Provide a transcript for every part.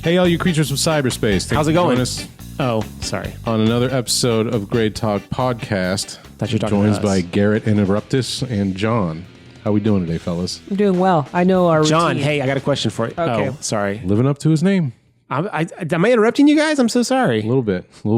Hey, all you creatures of cyberspace. Thanks How's it for going? joining us Oh, sorry. on another episode of Grade Talk Podcast. Thought you were talking Joined to us. by Garrett Interruptus and John. How we doing today, fellas? I'm doing well. I know our John, routine. hey, I got a question for you. Okay. Oh, sorry. Living up to his name. Am I interrupting you guys? I'm so sorry. A little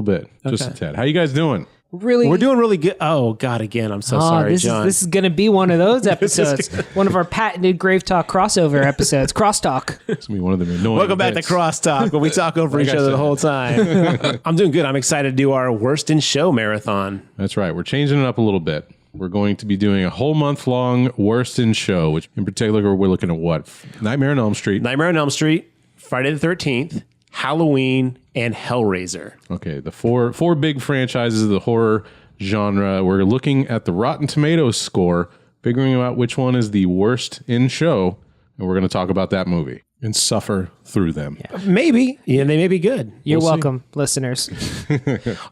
bit. Just a tad. How you guys doing? Really? We're doing really good. Oh, God, again. I'm so sorry, John. This is going to be one of those episodes. One of our patented Grave Talk crossover episodes. Crosstalk. It's going to be one of them annoying Welcome back to bits. Crosstalk, where we talk over each I other said. the whole time. I'm doing good. I'm excited to do our Worst in Show marathon. That's right. We're changing it up a little bit. We're going to be doing a whole month-long Worst in Show, which in particular, we're looking at what? Nightmare on Elm Street. Nightmare on Elm Street, Friday the 13th, Halloween, and Hellraiser. Okay, the four big franchises of the horror genre. We're looking at the Rotten Tomatoes score, figuring out which one is the worst in show, and we're going to talk about that movie and suffer through them. Maybe. Yeah, they may be good. You're We'll see. welcome, listeners.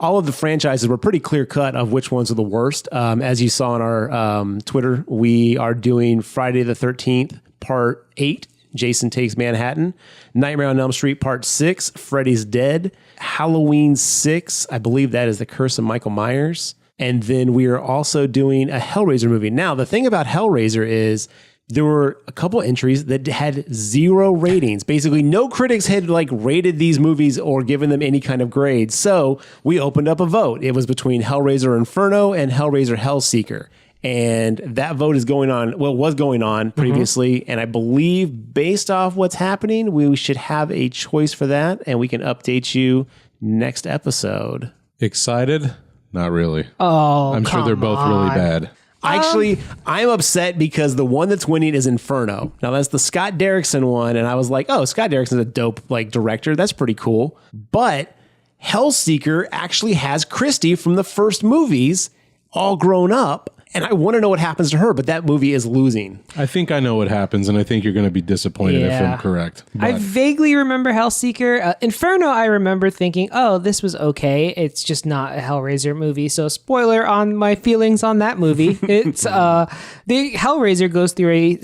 All of the franchises were pretty clear cut of which ones are the worst. As you saw on our Twitter, we are doing Friday the 13th, Part 8, Jason Takes Manhattan, Nightmare on Elm Street, Part 6, Freddy's Dead, Halloween 6, I believe that is The Curse of Michael Myers. And then we are also doing a Hellraiser movie. Now, the thing about Hellraiser is there were a couple entries that had 0 ratings. Basically, no critics had rated these movies or given them any kind of grade. So we opened up a vote. It was between Hellraiser Inferno and Hellraiser Hellseeker. And that vote is going on, was going on previously. And I believe based off what's happening, we should have a choice for that. And we can update you next episode. Excited? Not really. Oh, I'm sure they're both really bad. Actually, I'm upset because the one that's winning is Inferno. Now, that's the Scott Derrickson one, and I was like, oh, Scott Derrickson's a dope director. That's pretty cool. But Hellseeker actually has Christy from the first movies all grown up, and I want to know what happens to her, but that movie is losing. I think I know what happens, and I think you're going to be disappointed if Yeah. I'm correct. I But vaguely remember Hellseeker. Inferno, I remember thinking, oh, this was okay. It's just not a Hellraiser movie. So spoiler on my feelings on that movie. It's the Hellraiser goes through a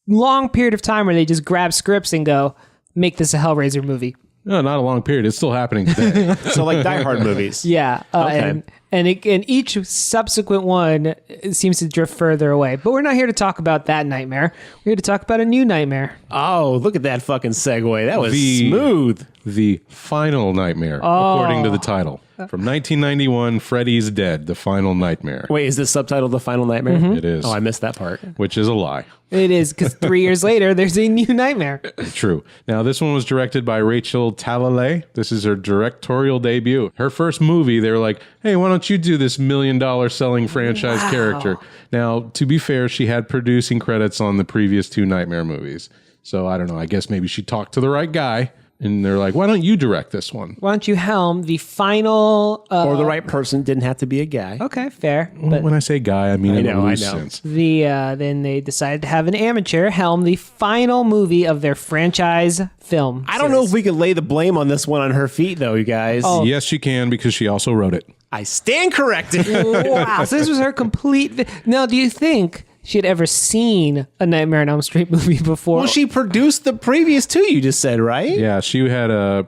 long period of time where they just grab scripts and go, make this a Hellraiser movie. no, not a long period. It's still happening today. So like Die Hard movies. Yeah. Okay. And each subsequent one seems to drift further away. But we're not here to talk about that nightmare. We're here to talk about a new nightmare. Oh, look at that fucking segue. That was The- smooth. The Final Nightmare, according to the title. From 1991, Freddy's Dead, The Final Nightmare. Wait, is this subtitle The Final Nightmare? Mm-hmm. It is. Oh, I missed that part. Which is a lie. It is, because 3 years later, there's a new nightmare. True. Now, this one was directed by Rachel Talalay. This is her directorial debut. Her first movie, they were like, hey, why don't you do this $1 million selling franchise character? Now, to be fair, she had producing credits on the previous 2 Nightmare movies. So, I don't know. I guess maybe she talked to the right guy. And they're like, why don't you direct this one? Why don't you helm the final... Or the right person, didn't have to be a guy. Okay, fair. But When I say guy, I mean in a loose sense. then they decided to have an amateur helm the final movie of their franchise film. I don't know if we could lay the blame on this one on her feet, though, you guys. Oh. Yes, she can, because she also wrote it. I stand corrected. Wow, so this was her complete... Now, do you think she had ever seen a Nightmare on Elm Street movie before? Well, she produced the previous 2, you just said, right? Yeah, she had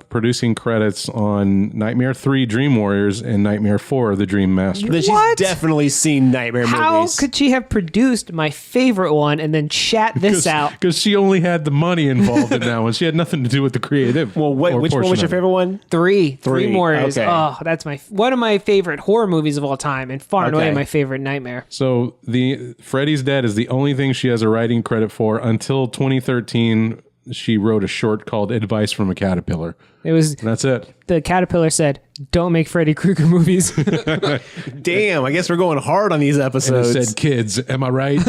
producing credits on Nightmare 3 Dream Warriors and Nightmare 4 The Dream Master. Then she's What? definitely seen Nightmare How movies. could she have produced my favorite one and then shat this out? Because she only had the money involved in that one. She had nothing to do with the creative. Well, wait, or which one portion was your of it. favorite one? Three Three, more is okay. oh, that's one of my favorite horror movies of all time, and far and away Okay. my favorite nightmare. So the Freddy's Dead is the only thing she has a writing credit for. Until 2013, she wrote a short called Advice from a Caterpillar. It was And that's it. the caterpillar said, "Don't make Freddy Krueger movies." Damn, I guess we're going hard on these And it episodes. said kids. Am I right?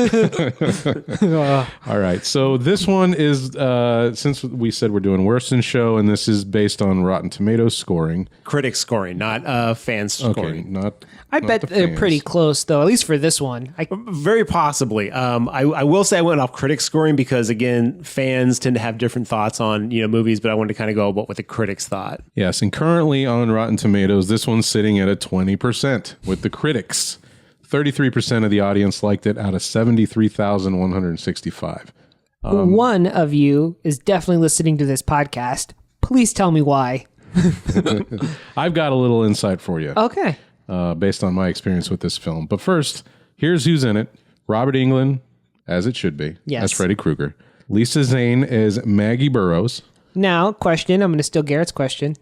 All right. So this one is, since we said we're doing Worst in Show, and this is based on Rotten Tomatoes scoring. Critic scoring, not fans Okay. scoring. Not. I not bet the they're fans. pretty close, though, at least for this one. Very possibly. I will say I went off critic scoring because, again, fans tend to have different thoughts on movies, but I wanted to kind of go about what the critics thought. Yes, and currently on Rotten Tomatoes, this one's sitting at a 20% with the critics. 33% of the audience liked it out of 73,165. One of you is definitely listening to this podcast. Please tell me why. I've got a little insight for you. Okay. Based on my experience with this film. But first, here's who's in it. Robert Englund, as it should be, Yes. as Freddy Krueger. Lisa Zane as Maggie Burroughs. Now, question. I'm going to steal Garrett's question.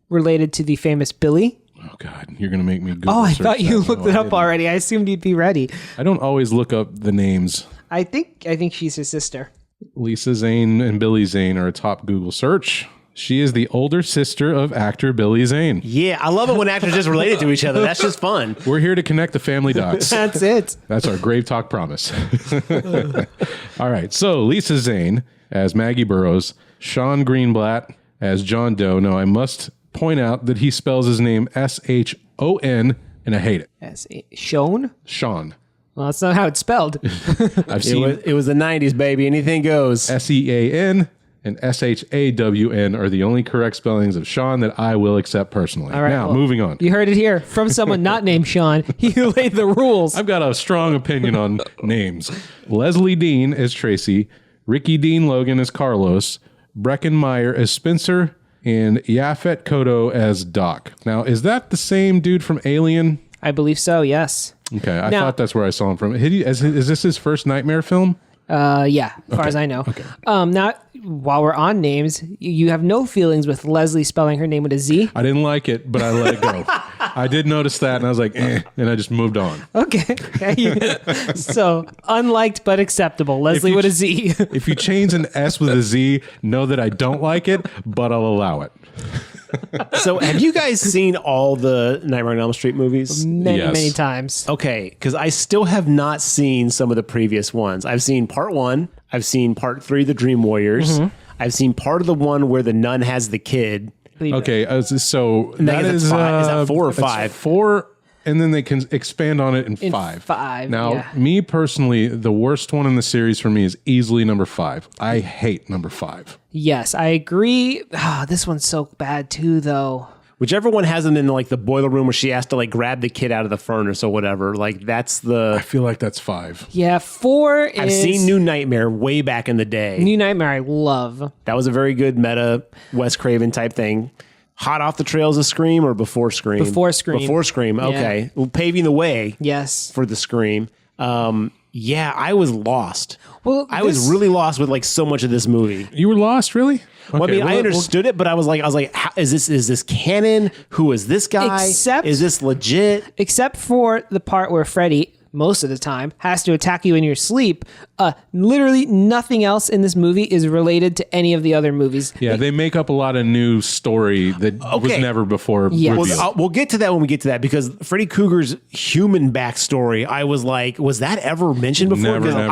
Related to the famous Billy. Oh, God, you're going to make me Google Oh, I search thought you that. looked No, it I up didn't. already. I assumed you'd be ready. I don't always look up the names. I think she's his sister. Lisa Zane and Billy Zane are a top Google search. She is the older sister of actor Billy Zane. Yeah, I love it when actors just related to each other. That's just fun. We're here to connect the family dots. That's it. That's our Grave Talk promise. All right. So Lisa Zane as Maggie Burroughs, Sean Greenblatt as John Doe. Now, I must point out that he spells his name S-H-O-N, and I hate it. As shown? Sean. Well, that's not how it's spelled. I've seen It was the 90s, baby. Anything goes. S-E-A-N and S-H-A-W-N are the only correct spellings of Sean that I will accept personally. All right, Now, well, moving on. You heard it here from someone not named Sean. He laid the rules. I've got a strong opinion on names. Leslie Dean as Tracy, Ricky Dean Logan as Carlos, Brecken Meyer as Spencer, and Yaphet Kotto as Doc. Now, is that the same dude from Alien? I believe so, yes. Okay, I Now- thought that's where I saw him from. Is this his first Nightmare film? Yeah, as far as I know. Okay. Now, while we're on names, you have no feelings with Leslie spelling her name with a Z. I didn't like it, but I let it go. I did notice that, and I was like, and I just moved on. Okay. So, unliked but acceptable. Leslie you with a ch- Z. If you change an S with a Z, know that I don't like it, but I'll allow it. So, have you guys seen all the Nightmare on Elm Street movies? many, Yes. many times. Okay, because I still have not seen some of the previous ones. I've seen part 1. I've seen part 3, The Dream Warriors. I've seen part of the one where the nun has the kid. Okay, so And I that guess is it's five. Is that 4 or it's 5? 4, and then they can expand on it in 5. 5, Now, yeah. me personally, the worst one in the series for me is easily number 5. I hate number 5. Yes, I agree. This one's so bad too, though. Whichever one has them in like the boiler room where she has to like grab the kid out of the furnace or whatever. Like that's I the. feel like that's 5. Yeah, 4 is... I've seen New Nightmare way back in the day. New Nightmare I love. That was a very good meta Wes Craven type thing. Hot off the trails of Scream or before Scream? Before Scream. Before Scream. Okay, well, paving the way Yes. for the Scream. Yeah, I was lost. Well, I was really lost with like so much of this movie. You were lost, really? Well, I Okay, mean, I understood it, but I was like, how, is this canon? Who is this guy? Except- is this legit? Except for the part where Freddy, most of the time, has to attack you in your sleep. Literally nothing else in this movie is related to any of the other movies. Yeah, they make up a lot of new story that was Okay. never before Yes. revealed. Well, we'll get to that when we get to that because Freddy Krueger's human backstory, I was like, was that ever mentioned before? Never, Because never,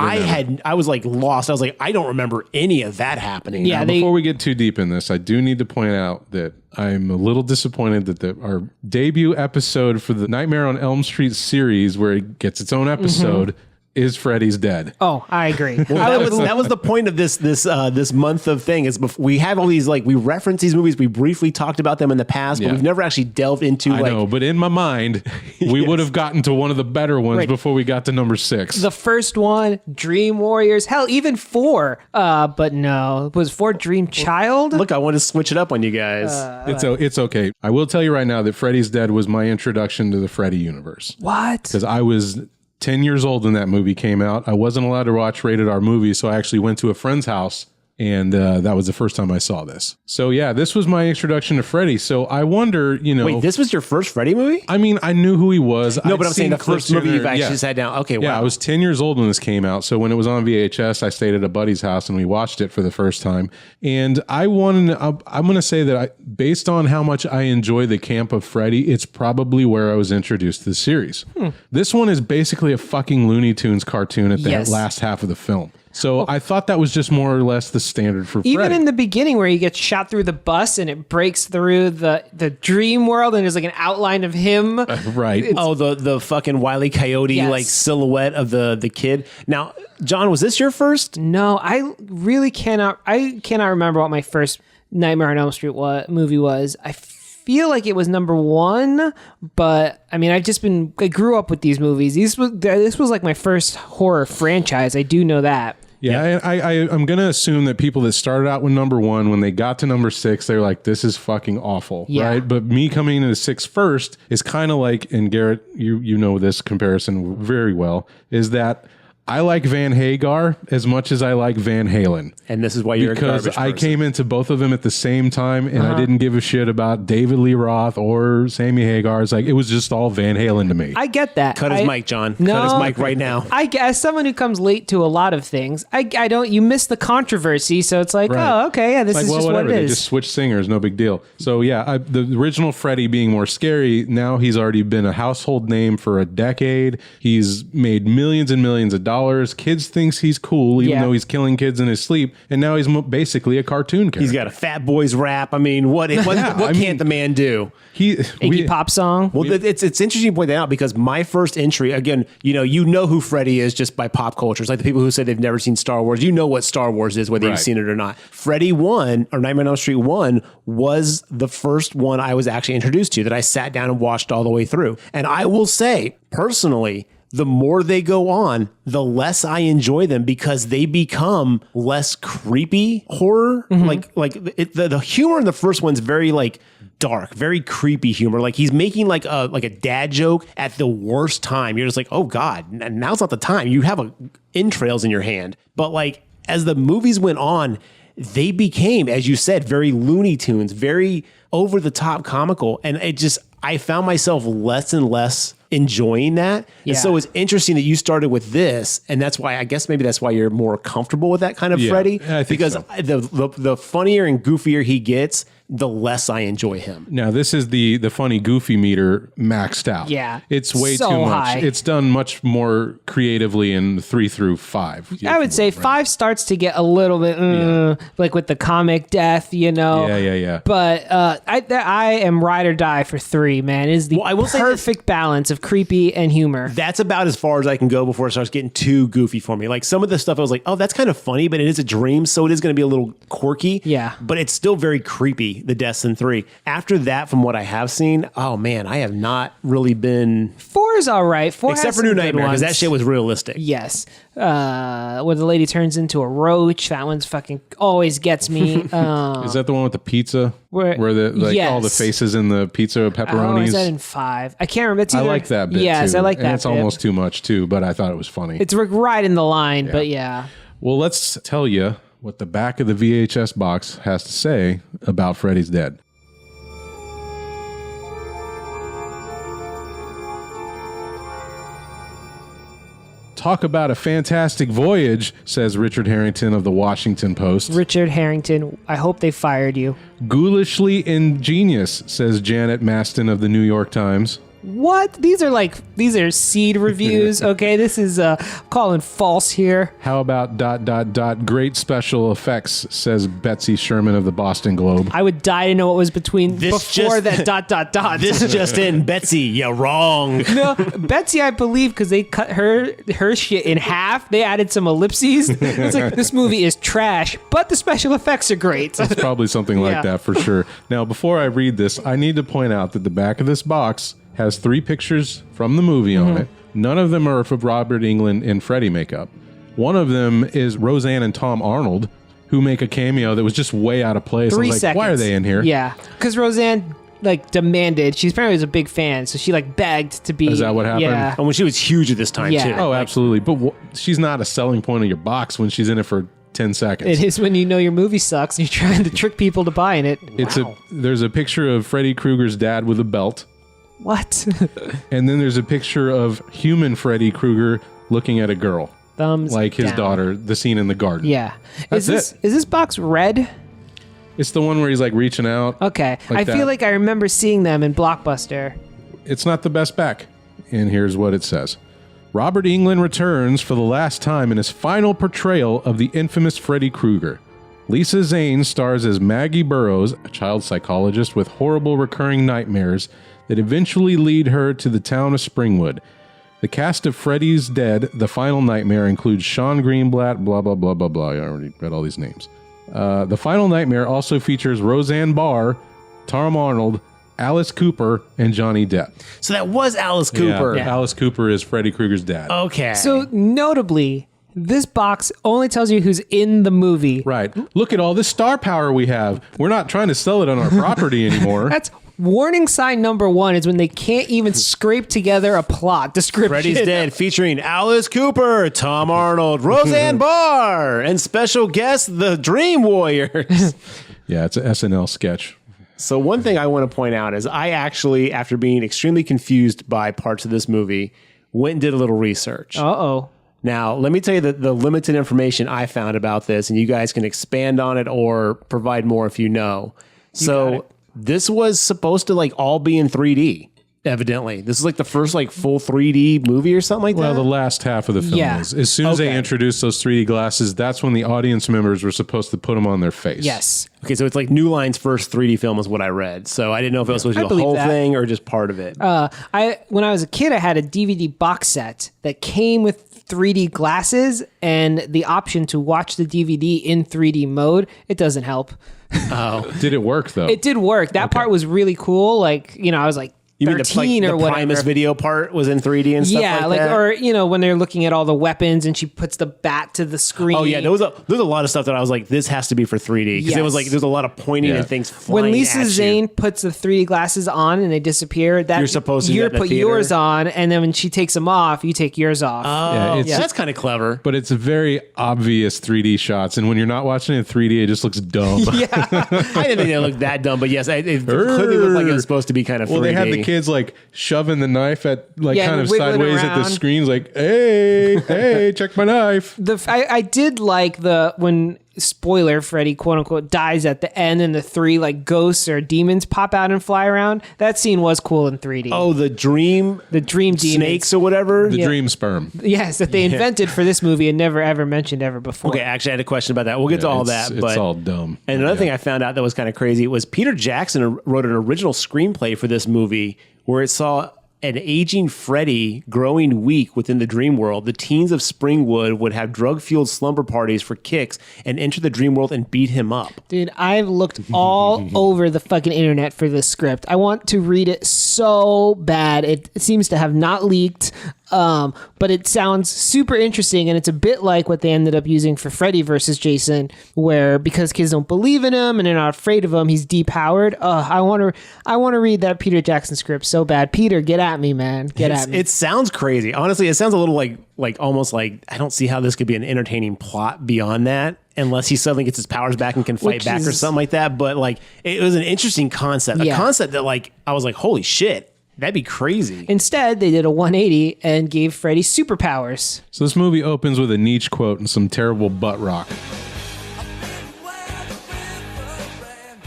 never. I was like lost. I was like, I don't remember any of that happening. Yeah, Before we get too deep in this, I do need to point out that I'm a little disappointed that our debut episode for the Nightmare on Elm Street series, where it gets its own episode, is Freddy's Dead. Oh, I agree. That was the point of this month of thing is we have all these like we reference these movies, we briefly talked about them in the past, but Yeah. we've never actually delved into I like know, but in my mind, we would have gotten to one of the better ones Right. before we got to number 6. The first one, Dream Warriors, hell, even 4. But no, was 4 Dream Child? Look, I want to switch it up on you guys. It's okay. I will tell you right now that Freddy's Dead was my introduction to the Freddy universe. What? Because I was 10 years old when that movie came out. I wasn't allowed to watch rated R movies, so I actually went to a friend's house, and that was the first time I saw this. So yeah, this was my introduction to Freddy. So I wonder, Wait, this was your first Freddy movie? I mean, I knew who he was. No, but I'm saying the first movie you've actually yeah. sat down. Okay, Yeah, wow. I was 10 years old when this came out. So when it was on VHS, I stayed at a buddy's house and we watched it for the first time. And I'm going to say that based on how much I enjoy the camp of Freddy, it's probably where I was introduced to the series. This one is basically a fucking Looney Tunes cartoon at the Yes. last half of the film. So I thought that was just more or less the standard for Even Freddy. in the beginning where he gets shot through the bus and it breaks through the dream world and there's like an outline of him. right. Oh, the fucking Wile E. Coyote Yes. like silhouette of the kid. Now, John, was this your first? No, I really cannot remember what my first Nightmare on Elm Street movie was. I feel like it was number 1, but I mean, I grew up with these movies. This was like my first horror franchise. I do know that. Yeah, I'm going to assume that people that started out with number 1, when they got to number 6, they're like, this is fucking awful, Yeah. right? But me coming into 6 first is kind of like, and Garrett, you know this comparison very well, is that I like Van Hagar as much as I like Van Halen. And this is why you're because a garbage I person. came into both of them at the same time, and I didn't give a shit about David Lee Roth or Sammy Hagar. It's like, it was just all Van Halen to me. I get that. Cut his mic, John. No. Cut his mic right now. As someone who comes late to a lot of things, I don't. You miss the controversy, so it's like, Right. oh, okay, yeah, this Like, is well, just whatever. what it They is. just switched singers, no big deal. So yeah, the original Freddy being more scary. Now he's already been a household name for a decade. He's made millions and millions of dollars. Kids thinks he's cool, even Yeah. though he's killing kids in his sleep. And now he's basically a cartoon character. He's got a Fat Boys rap. I mean, what can't the man do? Iggy Pop song. Well, it's interesting to point that out because my first entry, again, you know who Freddy is just by pop culture. It's like the people who say they've never seen Star Wars. You know what Star Wars is, whether Right. you've seen it or not. Freddy 1 or Nightmare on Elm Street 1 was the first one I was actually introduced to that I sat down and watched all the way through. And I will say, personally, the more they go on, the less I enjoy them because they become less creepy horror. The humor in the first one's very like dark, very creepy humor. Like he's making like a dad joke at the worst time. You're just like, oh God, now's not the time. You have entrails in your hand. But like as the movies went on, they became, as you said, very Looney Tunes, very over the top comical. And I found myself less and less enjoying that. Yeah. And so it's interesting that you started with this. And that's why, I guess maybe that's why you're more comfortable with that kind of Yeah, Freddy. I think because so. the funnier and goofier he gets, the less I enjoy him. Now, this is the funny goofy meter maxed out. Yeah. It's way So too much. high. It's done much more creatively in 3 through 5. I would say 5 starts to get a little bit like with the comic death, Yeah. But I am ride or die for 3, man. It is the Well, I will say perfect balance of creepy and humor. That's about as far as I can go before it starts getting too goofy for me. Like some of the stuff I was like, oh, that's kind of funny, but it is a dream, so it is going to be a little quirky. Yeah. But it's still very creepy, the deaths in 3. After that, from what I have seen, oh man, I have not really been... 4 is all right. 4 Except has for some New good Nightmare, because ones. that shit was realistic. Yes. Where the lady turns into a roach. That one's fucking always gets me. Is that the one with the pizza? Where- the all the yes. faces in the pizza Oh, pepperonis? is that in 5? I can't remember. It's I either- like that bit Yes, too. I like and that it's bit. almost too much too, but I thought it was funny. It's right in the line, but yeah. Well, let's tell you what the back of the VHS box has to say about Freddy's Dead. Talk about a fantastic voyage, says Richard Harrington of the Washington Post. Richard Harrington, I hope they fired you. Ghoulishly ingenious, says Janet Maston of the New York Times. What? These are seed reviews. Okay, this is calling false here. How about ... great special effects, says Betsy Sherman of the Boston Globe. I would die to know what was between This before just- that ... This just in, Betsy, you're wrong. No, Betsy, I believe, because they cut her shit in half. They added some ellipses. It's like, this movie is trash, but the special effects are great. It's probably something like Yeah. that for sure. Now, before I read this, I need to point out that the back of this box has 3 pictures from the movie on it. None of them are of Robert Englund in Freddy makeup. One of them is Roseanne and Tom Arnold, who make a cameo that was just way out of place. 3 I was like, seconds. why are they in here? Yeah, because Roseanne demanded. She apparently was a big fan, so she begged to be. Is that what happened? Yeah. And when she was huge at this time, Yeah. too. Oh, absolutely. But she's not a selling point of your box when she's in it for 10 seconds. It is when you know your movie sucks and you're trying to trick people to buying it. There's a picture of Freddy Krueger's dad with a belt. What? And then there's a picture of human Freddy Krueger looking at a girl. Thumbs Like his down. daughter, the scene in the garden. Yeah. That's is this box red? It's the one where he's reaching out. Okay. Like I that. feel like I remember seeing them in Blockbuster. It's not the best back. And here's what it says. Robert Englund returns for the last time in his final portrayal of the infamous Freddy Krueger. Lisa Zane stars as Maggie Burroughs, a child psychologist with horrible recurring nightmares that eventually lead her to the town of Springwood. The cast of Freddy's Dead, The Final Nightmare, includes Sean Greenblatt, blah, blah, blah, blah, blah. I already read all these names. The Final Nightmare also features Roseanne Barr, Tom Arnold, Alice Cooper, and Johnny Depp. So that was Alice Cooper. Yeah. Alice Cooper is Freddy Krueger's dad. Okay. So notably, This box only tells you who's in the movie. Right. Look at all this star power we have. We're not trying to sell it on our property anymore. That's warning sign number 1 is when they can't even scrape together a plot description. Freddy's Dead featuring Alice Cooper, Tom Arnold, Roseanne Barr, and special guest, the Dream Warriors. Yeah, it's an SNL sketch. So one thing I want to point out is I actually, after being extremely confused by parts of this movie, went and did a little research. Uh-oh. Now, let me tell you the limited information I found about this, and you guys can expand on it or provide more if you know. So this was supposed to like all be in 3D. Evidently, this is like the first like full 3D movie or something like that. Well, the last half of the film Yeah. is. As soon as they introduced those 3D glasses, that's when the audience members were supposed to put them on their face. Yes. Okay, so it's like New Line's first 3D film is what I read. So I didn't know if it was supposed to be the believe whole that. thing or just part of it. When I was a kid, I had a DVD box set that came with 3D glasses and the option to watch the DVD in 3D mode. It doesn't help. Did it work though? It did work. That part was really cool. Like, I was like You mean 13 the or whatever. Primus video part was in 3D and stuff Yeah, like that? or when they're looking at all the weapons and she puts the bat to the screen. Oh yeah, there was a lot of stuff that I was like, this has to be for 3D because it was Yes. like there's a lot of pointing Yeah. and things flying. When Lisa at you. Zane puts the 3D glasses on and they disappear, that You're supposed to do that in the put theater? yours on, and then when she takes them off, you take yours off. Yeah, it's, that's kind of clever. But it's a very obvious 3D shots, and when you're not watching it in 3D, it just looks dumb. I didn't think it looked that dumb, but yes, it clearly looked like it was supposed to be kind of 3D. Well, they had the kids like shoving the knife at Yeah, kind of wiggling sideways at the around. screens, like, hey, check my knife. I did like when spoiler Freddy quote unquote dies at the end and the 3 like ghosts or demons pop out and fly around. That scene was cool in 3D. Oh, the dream dream demons. snakes or whatever. The dream sperm. Yes, that they invented for this movie and never ever mentioned ever before. Okay, actually, I had a question about that. We'll get to all It's- that, it's but all dumb. And another thing I found out that was kind of crazy was Peter Jackson wrote an original screenplay for this movie where it saw an aging Freddy growing weak within the dream world. The teens of Springwood would have drug-fueled slumber parties for kicks and enter the dream world and beat him up. Dude, I've looked all over the fucking internet for this script. I want to read it so bad. It seems to have not leaked, but it sounds super interesting, and it's a bit like what they ended up using for Freddy versus Jason, where because kids don't believe in him and they're not afraid of him, he's depowered. I want to read that Peter Jackson script so bad. Peter, get at me, man. Get at me. It sounds crazy. Honestly, it sounds a little like almost like I don't see how this could be an entertaining plot beyond that. Unless he suddenly gets his powers back and can fight Which back or is- something like that. But like, it was an interesting concept. A Yeah. concept that like, I was like, holy shit, that'd be crazy. Instead, they did a 180 and gave Freddy superpowers. So this movie opens with a Nietzsche quote and some terrible butt rock.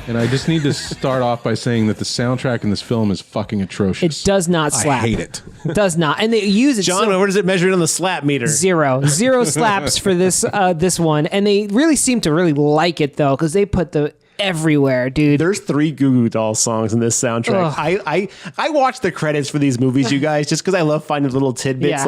And I just need to start off by saying that the soundtrack in this film is fucking atrocious. It does not slap. I hate it. It does not. And they use it John, so- where does it measure it on the slap meter? Zero slaps for this one, and they really seem to really like it though, because they put the everywhere, dude. There's 3 Goo Goo Dolls songs in this soundtrack. I watch the credits for these movies, you guys, just because I love finding little tidbits Yeah.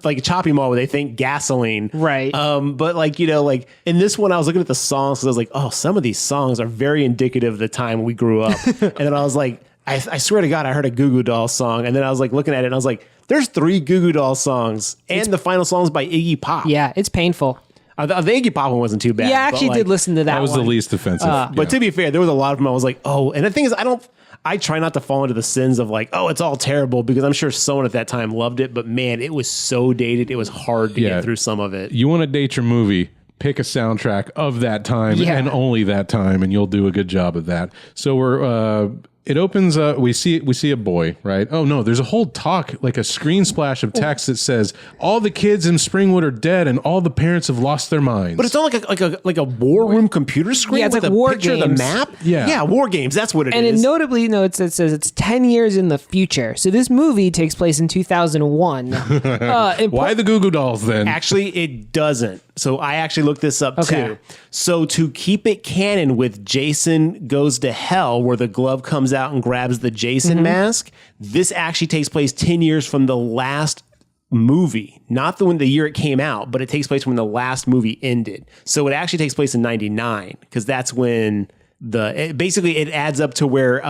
like Chopping Mall where they think gasoline. Right. But like in this one, I was looking at the songs because I was like, oh, some of these songs are very indicative of the time we grew up. And then I was like, I swear to God, I heard a Goo Goo Dolls song. And then I was like looking at it and I was like, there's 3 Goo Goo Dolls songs. And the final song's by Iggy Pop. Yeah, it's painful. The Iggy Pop one wasn't too bad. Yeah, I but, actually like, did listen to that. That was one. the least offensive. But to be fair, there was a lot of them I was like, oh, and the thing is, I try not to fall into the sins of like, oh, it's all terrible because I'm sure someone at that time loved it, but man, it was so dated. It was hard to Yeah. get through some of it. You want to date your movie, pick a soundtrack of that time Yeah. and only that time, and you'll do a good job of that. So it opens we see a boy, right? Oh no, there's a whole talk, like a screen splash of text that says all the kids in Springwood are dead and all the parents have lost their minds. But it's not like a war room computer screen Yeah, it's with like a War picture of the Games. map. Yeah. War Games. That's what it And it is. notably notes it says it's 10 years in the future. So this movie takes place in 2001. Why the Goo Goo Dolls then? Actually, it doesn't. So I actually looked this up Okay. too. So to keep it canon with Jason Goes to Hell, where the glove comes out and grabs the Jason mask, this actually takes place 10 years from the last movie, not the year it came out, but it takes place when the last movie ended. So it actually takes place in 99 because that's when basically it adds up to where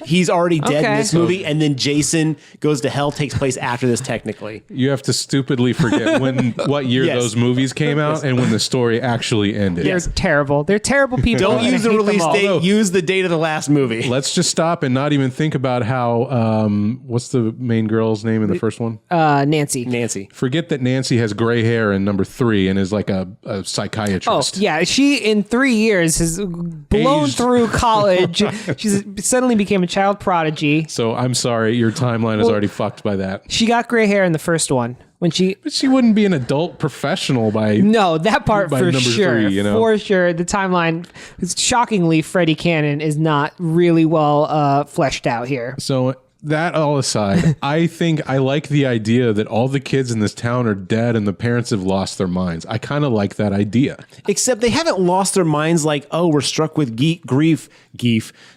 he's already dead in this movie, and then Jason Goes to Hell takes place after this. Technically, You have to stupidly forget what year Yes. those movies came out and when the story actually ended. They're terrible. They're terrible people. don't and I use the hate them release all. date. Use the date of the last movie. Let's just stop and not even think about how what's the main girl's name in the first one? Nancy. Nancy. Forget that Nancy has gray hair in number 3 and is like a Oh, psychiatrist. yeah. She, in 3 years, has blown Aged. through college. She's suddenly became a child prodigy. So I'm sorry, your timeline is already fucked by that. She got gray hair in the first one. When she... But she wouldn't be an adult professional by... No, that part By for number sure. 3, you know? For sure. The timeline, shockingly, Freddy Cannon is not really well fleshed out here. So that all aside, I think I like the idea that all the kids in this town are dead and the parents have lost their minds. I kind of like that idea. Except they haven't lost their minds like, oh, we're struck with grief.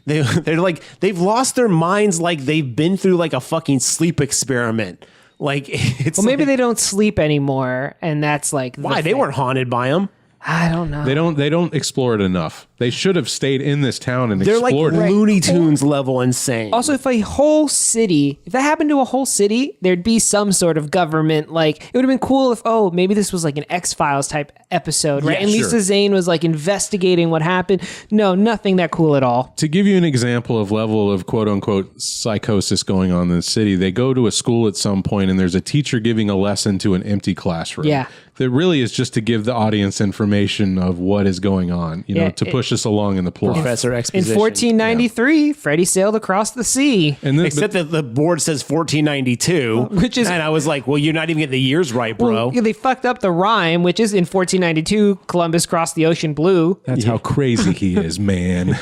They're like, they've lost their minds like they've been through like a fucking sleep experiment. Like, it's Well, maybe like, they don't sleep anymore, and that's like... why? They weren't haunted by them. I don't know. They don't explore it enough. They should have stayed in this town and They're like explored it. Looney Tunes level insane. Also, if that happened to a whole city, there'd be some sort of government. Like, it would have been cool if, maybe this was like an X-Files type episode, right? Yeah, And sure. Lisa Zane was like investigating what happened. No, nothing that cool at all. To give you an example of level of quote unquote psychosis going on in the city, they go to a school at some point and there's a teacher giving a lesson to an empty classroom. Yeah. That really is just to give the audience information of what is going on, Yeah, to push us along in the plot. Professor In Exposition. 1493, Freddy sailed across the sea. And then, Except that the board says 1492, Which is- and I was like, well, you're not even getting the years right, bro. Well, yeah, they fucked up the rhyme, which is in 1492, Columbus crossed the ocean blue. that's how crazy he is, man.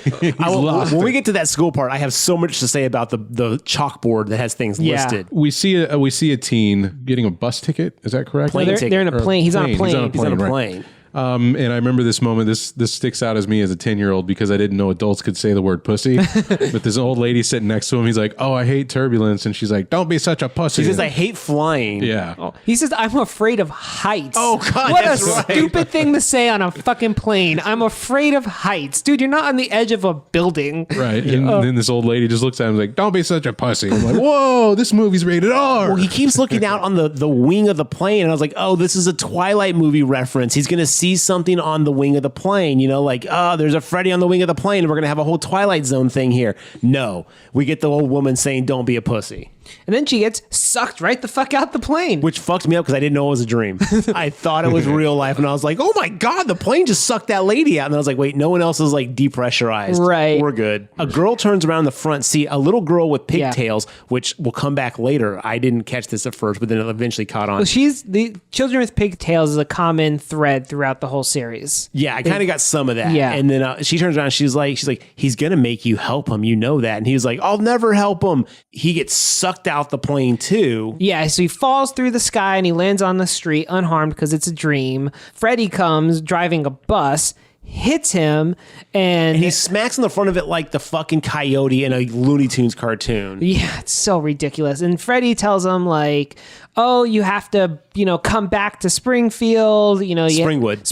When we get to that school part, I have so much to say about the chalkboard that has things Yeah. listed. We see a teen getting a bus ticket. Is that correct? Plane ticket. They're in a Or plane. He's on a plane. He's on a right. plane. And I remember this moment. This sticks out as me as a 10-year-old because I didn't know adults could say the word pussy. But this old lady sitting next to him, he's like, "Oh, I hate turbulence," and she's like, "Don't be such a pussy." He says, I hate flying. Yeah. He says, I'm afraid of heights. Oh, God, what that's a right. stupid thing to say on a fucking plane. I'm afraid of heights. Dude, you're not on the edge of a building. Right. And then this old lady just looks at him and is like, "Don't be such a pussy." I'm like, "Whoa, this movie's rated R." Well, he keeps looking out on the wing of the plane, and I was like, oh, this is a Twilight movie reference. He's going to see something on the wing of the plane, like, oh, there's a Freddy on the wing of the plane, and we're going to have a whole Twilight Zone thing here. No, we get the old woman saying, don't be a pussy. And then she gets sucked right the fuck out the plane. Which fucked me up because I didn't know it was a dream. I thought it was real life, and I was like, oh my God, the plane just sucked that lady out. And I was like, wait, no one else is like depressurized. Right. We're good. A girl turns around the front seat, a little girl with pigtails, which will come back later. I didn't catch this at first, but then it eventually caught on. Well, the children with pigtails is a common thread throughout the whole series. Yeah, I kind of got some of that. Yeah. And then she turns around, she's like, he's going to make you help him. You know that. And he was like, I'll never help him. He gets sucked out the plane too. Yeah, so he falls through the sky and he lands on the street unharmed because it's a dream. Freddy comes driving a bus, hits him, and He smacks in the front of it like the fucking coyote in a Looney Tunes cartoon. yeah, it's so ridiculous. And Freddy tells him like, "Oh, you have to, come back to Springfield. Springwood.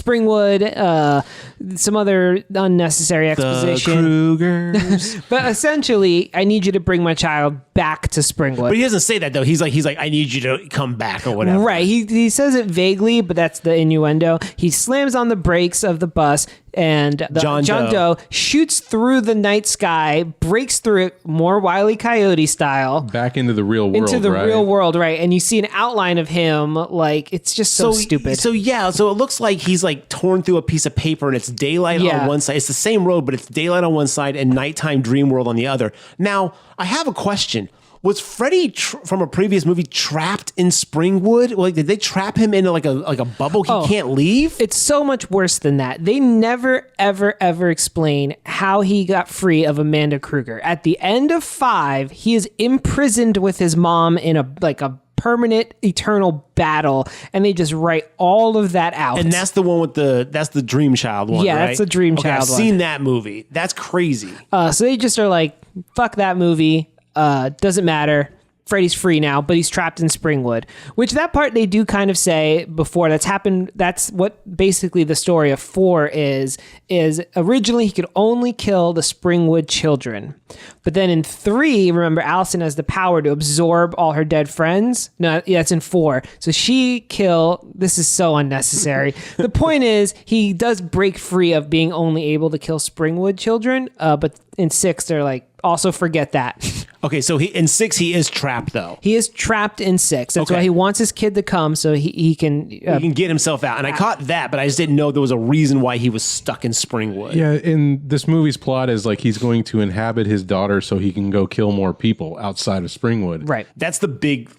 Some other unnecessary exposition. Krugers. But essentially, I need you to bring my child back to Springwood." But he doesn't say that though. He's like, I need you to come back or whatever. Right. He says it vaguely, but that's the innuendo. He slams on the brakes of the bus, and John Doe shoots through the night sky, breaks through it more Wile E. Coyote style. Back into the real world. Into the right? real world, right? And you see an outline of him, like it's just so stupid. So it looks like he's like torn through a piece of paper, and it's daylight on one side. It's the same road, but it's daylight on one side and nighttime dream world on the other. Now, I have a question. Was Freddy from a previous movie trapped in Springwood? Like, did they trap him into like a bubble he can't leave? It's so much worse than that. They never, ever, ever explain how he got free of Amanda Kruger. At the end of 5, he is imprisoned with his mom in a permanent, eternal battle, and they just write all of that out. And that's the one with that's the Dream Child one, Yeah, right? that's the Dream Okay, Child I've one. seen that movie. That's crazy. So they just are like, fuck that movie. Doesn't matter. Freddy's free now, but he's trapped in Springwood, which that part they do kind of say before that's happened. That's what basically the story of 4 is originally he could only kill the Springwood children. But then in 3, remember Allison has the power to absorb all her dead friends. No, yeah, it's in 4. So this is so unnecessary. The point is he does break free of being only able to kill Springwood children. But in 6, they're like, also forget that. Okay, so in 6 he is trapped though. He is trapped in 6. That's why he wants his kid to come so he can... he can get himself out. And I caught that, but I just didn't know there was a reason why he was stuck in Springwood. Yeah, in this movie's plot is like he's going to inhabit his daughter so he can go kill more people outside of Springwood. Right. That's the big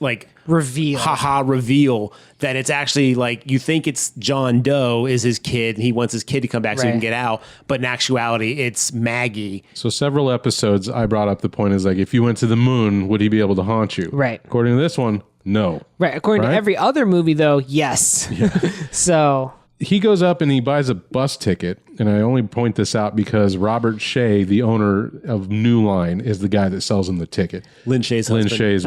Reveal. reveal that it's actually like you think it's John Doe is his kid and he wants his kid to come back so he can get out, but in actuality it's Maggie. So several episodes I brought up the point is like if you went to the moon, would he be able to haunt you? Right. According to this one, no. Right. According to every other movie though, yes. So he goes up and he buys a bus ticket, and I only point this out because Robert Shea, the owner of New Line, is the guy that sells him the ticket. Lynn Shea's husband. Lynn Shea's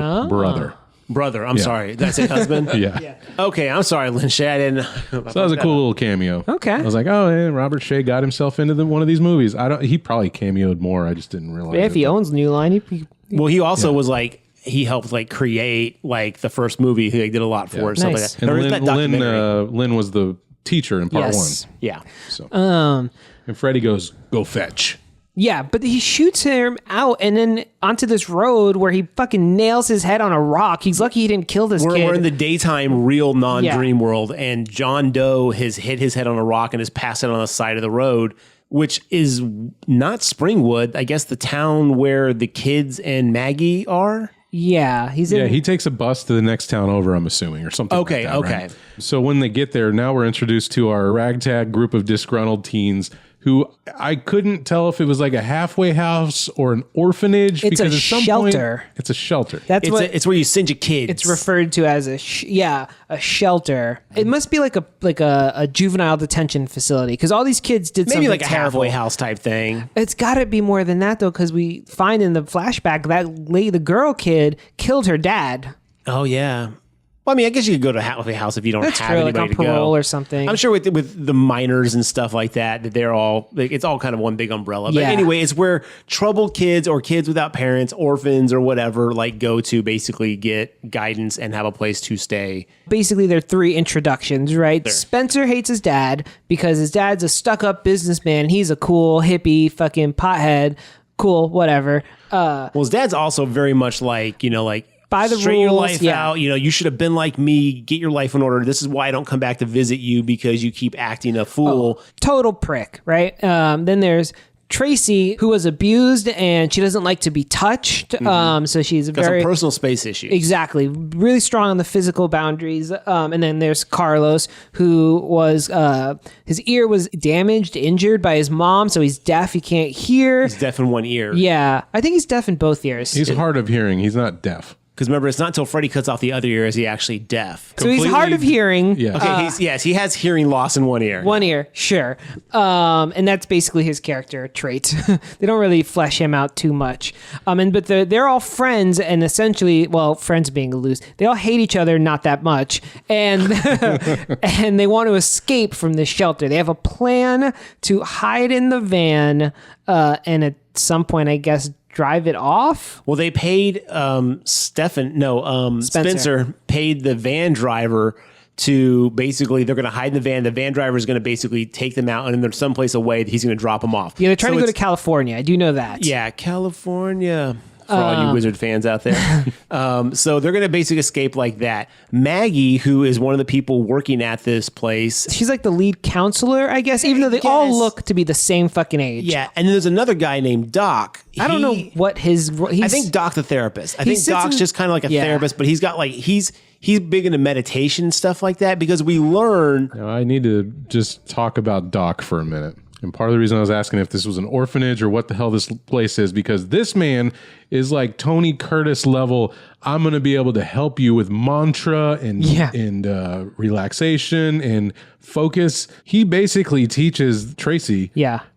brother. I'm sorry. Did I say husband? Yeah. Okay, I'm sorry, Lynn Shea. I didn't. So that was a cool little cameo. Okay. I was like, oh, yeah, Robert Shea got himself into one of these movies. He probably cameoed more. I just didn't realize. if he owns New Line, he also was like he helped create the first movie. He did a lot for it. Stuff like that. And Lynn was the teacher in part 1. Yeah. So, and Freddy goes, go fetch. Yeah, but he shoots him out and then onto this road where he fucking nails his head on a rock. He's lucky he didn't kill this kid. We're in the daytime, real non-dream world, and John Doe has hit his head on a rock and is passed out on the side of the road, which is not Springwood. I guess the town where the kids and Maggie are. Yeah, he takes a bus to the next town over, I'm assuming, or something like that. Okay. Right? So when they get there, now we're introduced to our ragtag group of disgruntled teens who I couldn't tell if it was like a halfway house or an orphanage. It's because a at some shelter. Point, it's a shelter. It's where you send your kids. It's referred to as a shelter. It must be like a juvenile detention facility because all these kids did maybe something like a terrible. halfway house type thing. It's got to be more than that though, because we find in the flashback that the girl kid killed her dad. Oh yeah. Well, I mean, I guess you could go to a halfway house if you don't have true, anybody on to go. parole or something. I'm sure with the minors and stuff like that they're all it's all kind of one big umbrella. But anyway, it's where troubled kids or kids without parents, orphans or whatever, go to basically get guidance and have a place to stay. Basically, there are 3 introductions, right? There. Spencer hates his dad because his dad's a stuck-up businessman and he's a cool hippie fucking pothead. Cool, whatever. Well, his dad's also very much by the straighten your life out. You should have been like me. Get your life in order. This is why I don't come back to visit you because you keep acting a fool. Total prick, right? Then there's Tracy, who was abused and she doesn't like to be touched. So she's very personal space issues. Exactly. Really strong on the physical boundaries. And then there's Carlos, who was his ear was damaged, injured by his mom, so he's deaf. He can't hear. He's deaf in one ear. Yeah. I think he's deaf in both ears. He's hard of hearing. He's not deaf. Because remember, it's not until Freddy cuts off the other ear is he actually deaf. So he's hard of hearing. Yeah. Okay, he has hearing loss in one ear. One ear, sure. And that's basically his character trait. They don't really flesh him out too much. But they're all friends, and essentially, well, friends being loose, they all hate each other, not that much, and and they want to escape from this shelter. They have a plan to hide in the van, and at some point, I guess, drive it off. Well, they paid Spencer paid the van driver to basically, they're going to hide in the van. The van driver is going to basically take them out, and then there's someplace away that he's going to drop them off. Yeah, they're trying to go to California. I do know that. Yeah, California. For all you Wizard fans out there. So they're going to basically escape like that. Maggie, who is one of the people working at this place. She's like the lead counselor, I guess, even though they all look to be the same fucking age. Yeah, and then there's another guy named Doc. I don't know what his... I think Doc the therapist. I think Doc's just kind of like a therapist, but he's got he's big into meditation and stuff like that because we learn... Now, I need to just talk about Doc for a minute. And part of the reason I was asking if this was an orphanage or what the hell this place is, because this man is like Tony Curtis level. I'm going to be able to help you with mantra and relaxation and focus. He basically teaches Tracy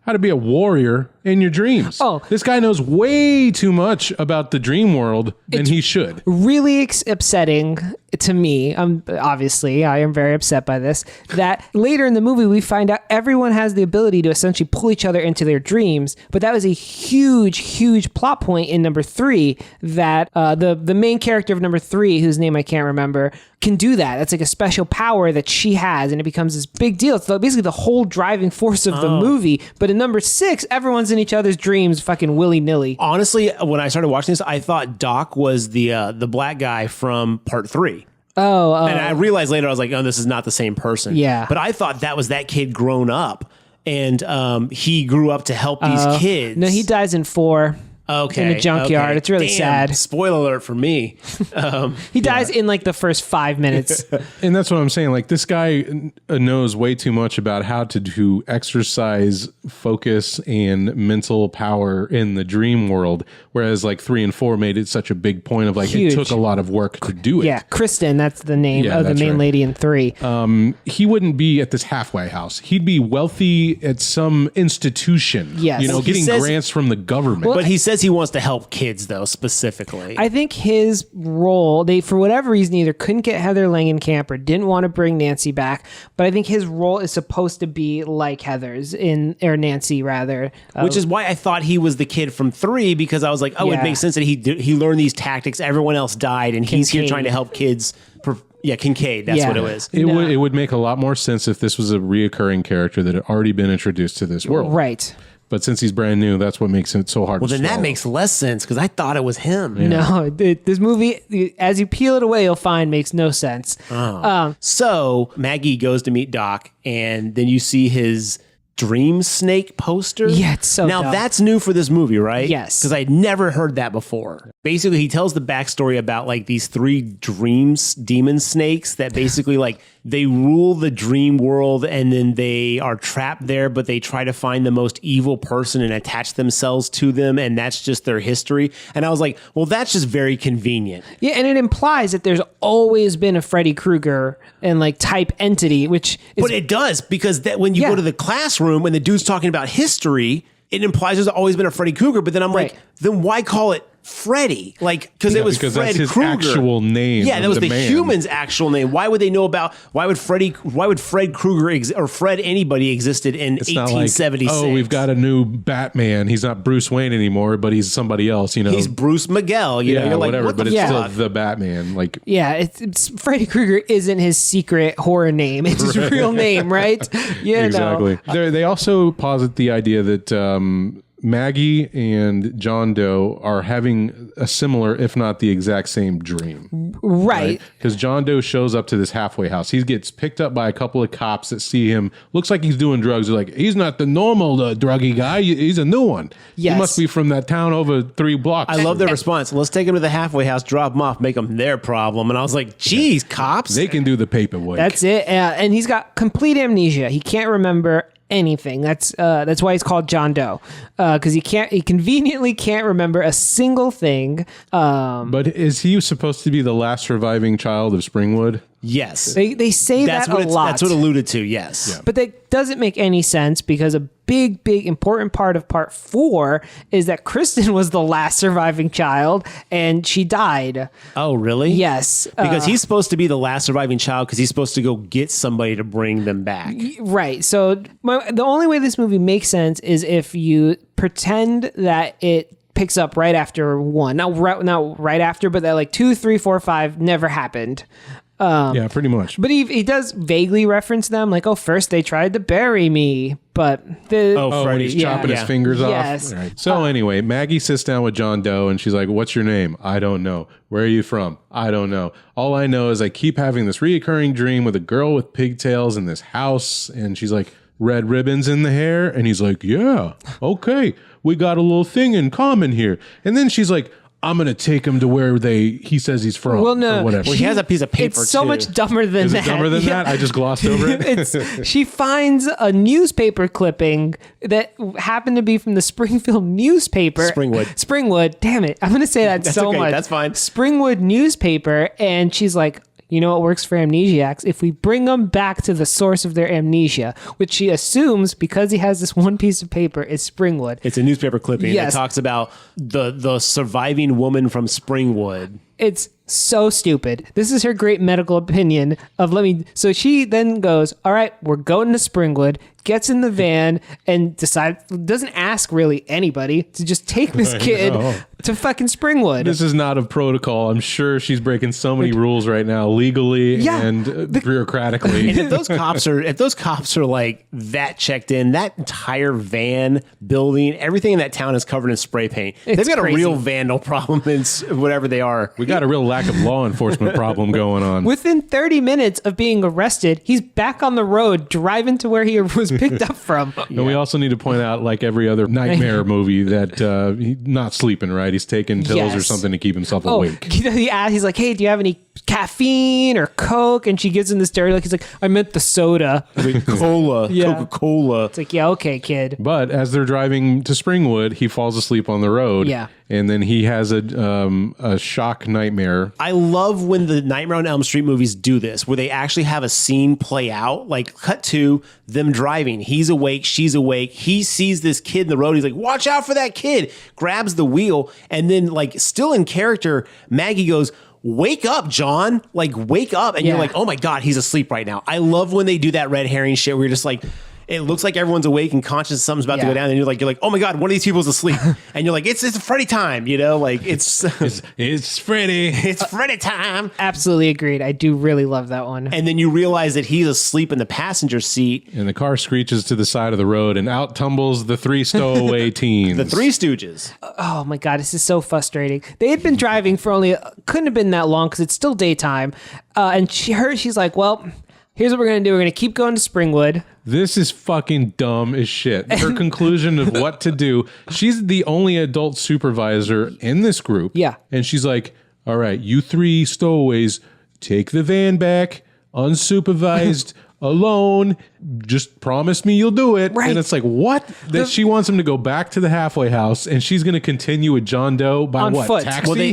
how to be a warrior in your dreams. Oh, this guy knows way too much about the dream world than he should. Really upsetting to me. Obviously, I am very upset by this. That later in the movie, we find out everyone has the ability to essentially pull each other into their dreams. But that was a huge plot point in number 3. That the main character of number 3, whose name I can't remember, can do that. That's like a special power that she has, and it becomes this big deal. It's basically the whole driving force of the movie. But in number 6, everyone's in each other's dreams, fucking willy-nilly. Honestly, when I started watching this, I thought Doc was the black guy from part 3. Oh. And I realized later, I was like, oh, this is not the same person. Yeah. But I thought that was that kid grown up, and he grew up to help these kids. No, he dies in 4. Okay. In a junkyard. Okay. It's really sad. Spoiler alert for me. He dies in like the first 5 minutes. And that's what I'm saying. Like, this guy knows way too much about how to do exercise, focus, and mental power in the dream world. Whereas like 3 and 4 made it such a big point of like, Huge. it took a lot of work to do it. Yeah, Kristen, that's the name of the main lady in 3. He wouldn't be at this halfway house. He'd be wealthy at some institution. Yes. You know, Well, getting grants from the government. But he says he wants to help kids, though, specifically. I think his role, they, for whatever reason, either couldn't get Heather Langenkamp or didn't want to bring Nancy back. But I think his role is supposed to be like Heather's, or Nancy, rather. Which is why I thought he was the kid from 3, because I was like, oh, it makes sense that he learned these tactics. Everyone else died, and he's here trying to help kids. Kincaid. That's what it was. It would make a lot more sense if this was a reoccurring character that had already been introduced to this world. Right. But since he's brand new, that's what makes it so hard to Well, then swallow. that makes less sense, because I thought it was him. Yeah. No, this movie, as you peel it away, you'll find makes no sense. So Maggie goes to meet Doc, and then you see his dream snake poster. Yeah, it's so Now dumb. that's new for this movie, right? Yes. Because I'd never heard that before. Basically, he tells the backstory about like these 3 dreams, demon snakes that basically like they rule the dream world, and then they are trapped there, but they try to find the most evil person and attach themselves to them, and that's just their history. And I was like, well, that's just very convenient. Yeah, and it implies that there's always been a Freddy Krueger and like type entity, which is... But it does, because that when you go to the classroom and the dude's talking about history, it implies there's always been a Freddy Krueger. But then I'm like, then why call it Freddy? Like, because it was because Fred that's his Krueger. actual name. Yeah, that was the man. human's actual name. Why would they know about? Why would Fred Krueger or Fred anybody existed in It's not 1876? like, oh, we've got a new Batman. He's not Bruce Wayne anymore, but he's somebody else. You know, He's Bruce Miguel. You know, you're like, whatever. what the But it's still fuck? the Batman. Like, Yeah, it's Freddy Krueger isn't his secret horror name. It's his real name, right? Yeah, exactly. They also posit the idea that Maggie and John Doe are having a similar, if not the exact same dream. Right. Because John Doe shows up to this halfway house. He gets picked up by a couple of cops that see him. Looks like he's doing drugs. They're like, he's not the normal druggy guy. He's a new one. Yes. He must be from that town over 3 blocks. I love their response. Let's take him to the halfway house, drop him off, make them their problem. And I was like, geez, cops. They can do the paperwork. That's it. And he's got complete amnesia. He can't remember anything. That's why he's called John Doe, because he conveniently can't remember a single thing. But is he supposed to be the last surviving child of Springwood? Yes. They say That's that what a lot. That's what alluded to, yes. Yeah. But that doesn't make any sense, because a big important part of part 4 is that Kristen was the last surviving child and she died. Oh, really? Yes. Because he's supposed to be the last surviving child, because he's supposed to go get somebody to bring them back. Right. So the only way this movie makes sense is if you pretend that it picks up right after 1. Not right after, but that like 2, 3, 4, 5 never happened. Yeah, pretty much. But he does vaguely reference them, like, oh, first they tried to bury me, but the Oh, when he's chopping his fingers Yes. off. Right. So anyway, Maggie sits down with John Doe and she's like, "What's your name?" "I don't know." "Where are you from?" "I don't know. All I know is I keep having this reoccurring dream with a girl with pigtails in this house." And she's like, "Red ribbons in the hair?" And he's like, "Yeah, okay. We got a little thing in common here." And then she's like, I'm going to take him to where he says he's from. Well, no. Or whatever. Well, he has a piece of paper, It's so too. much dumber than Is that. it dumber than that? I just glossed over it. She finds a newspaper clipping that happened to be from the Springfield newspaper. Springwood. Damn it. I'm going to say that That's so okay. much. That's fine. Springwood newspaper. And she's like, you know what works for amnesiacs? If we bring them back to the source of their amnesia, which she assumes because he has this one piece of paper is Springwood. It's a newspaper clipping Yes. that talks about the surviving woman from Springwood. It's so stupid. This is her great medical opinion of so she then goes, all right, we're going to Springwood, gets in the van and doesn't ask really anybody to just take this kid to fucking Springwood. This is not a protocol. I'm sure she's breaking so many rules right now, legally and bureaucratically. And if those cops are like that checked in, that entire van, building, everything in that town is covered in spray paint. They've got crazy. a real vandal problem in whatever they are. We got a real lack of law enforcement problem going on. Within 30 minutes of being arrested, he's back on the road driving to where he was picked up from. And we also need to point out, like every other nightmare movie, that he's not sleeping, right? He's taking pills or Yes. something to keep himself Oh, awake. he's like, hey, do you have any caffeine or Coke? And she gives him this dirty look. He's like, I meant the soda. Cola, Yeah. Coca-Cola. It's like, yeah, okay, kid. But as they're driving to Springwood, he falls asleep on the road. Yeah. And then he has a shock nightmare. I love when the Nightmare on Elm Street movies do this, where they actually have a scene play out. Like, cut to them driving. He's awake. She's awake. He sees this kid in the road. He's like, watch out for that kid. Grabs the wheel. And then, like, still in character, Maggie goes, wake up, John. Like, wake up. And you're Yeah. like, oh my God, he's asleep right now. I love when they do that red herring shit where you're just like, it looks like everyone's awake and conscious something's about to Yeah. go down, and you're like, oh my God, one of these people's asleep. And you're like, it's Freddy time, you know? Like, it's Freddy. it's Freddy time. Absolutely agreed. I do really love that one. And then you realize that he's asleep in the passenger seat. And the car screeches to the side of the road, and out tumbles the three stowaway teens. The Three Stooges. Oh my God, this is so frustrating. They had been driving for couldn't have been that long because it's still daytime. And she's like, well, here's what we're going to do. We're going to keep going to Springwood. This is fucking dumb as shit. Her conclusion of what to do. She's the only adult supervisor in this group. Yeah. And she's like, all right, you three stowaways, take the van back, unsupervised, alone. Just promise me you'll do it. Right. And it's like, what? That she wants him to go back to the halfway house, and she's going to continue with John Doe by On what? foot. Taxi? They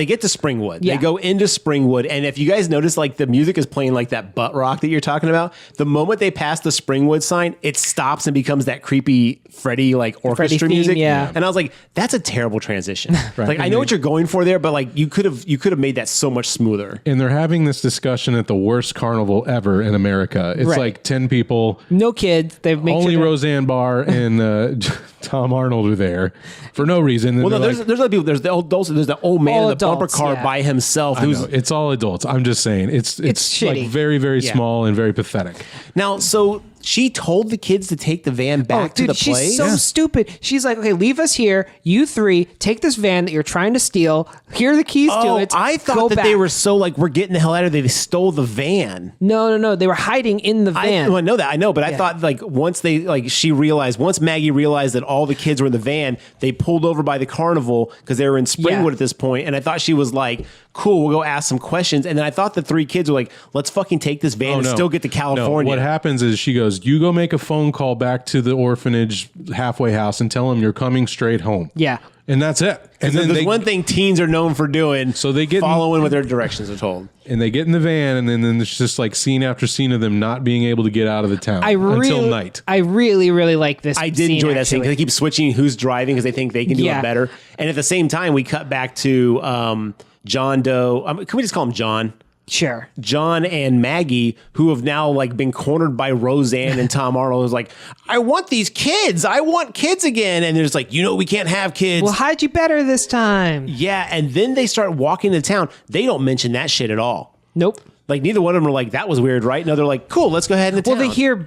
get to Springwood. Yeah. They go into Springwood, and if you guys notice, like the music is playing like that butt rock that you're talking about. The moment they pass the Springwood sign, it stops and becomes that creepy Freddy like orchestra theme, music. yeah. And I was like, that's a terrible transition. Like I know what you're going for there, but like you could have made that so much smoother. And they're having this discussion at the worst carnival ever in America. It's Right. like 10 people. No kids. They make Only sure to- Roseanne Barr and Tom Arnold are there for no reason. And Well, no, they're there's other people. There's the adults. There's the old man All in the bumper adults, car yeah. by himself. I Who's know, it's all adults. I'm just saying it's like shitty. very, very Yeah. small and very pathetic. now so. She told the kids to take the van back to the she's place. so stupid. She's like, okay, leave us here. You three, take this van that you're trying to steal. Here are the keys to it. I Go thought that back. they were so like, we're getting the hell out of there. They stole the van. No. They were hiding in the van. I know that. I know, but I thought like once Maggie realized that all the kids were in the van, they pulled over by the carnival because they were in Springwood Yeah. at this point, and I thought she was like, cool, we'll go ask some questions. And then I thought the three kids were like, let's fucking take this van and still get to California. No, what happens is she goes, you go make a phone call back to the orphanage halfway house and tell them you're coming straight home. Yeah. And that's it. And then There's one thing teens are known for doing. So they get following what their directions are told. and they get in the van, and then there's just like scene after scene of them not being able to get out of the town until night. I really, really like this. I did enjoy that scene because actually. they keep switching who's driving because they think they can do Yeah. it better. And at the same time, we cut back to John Doe. Can we just call him John? Sure. John and Maggie, who have now like been cornered by Roseanne and Tom Arnold, is like, I want these kids. I want kids again. And there's like, we can't have kids. We'll hide you better this time. Yeah. And then they start walking to town. They don't mention that shit at all. Nope. Like neither one of them are like, that was weird, right? No, they're like, cool, let's go ahead and Well,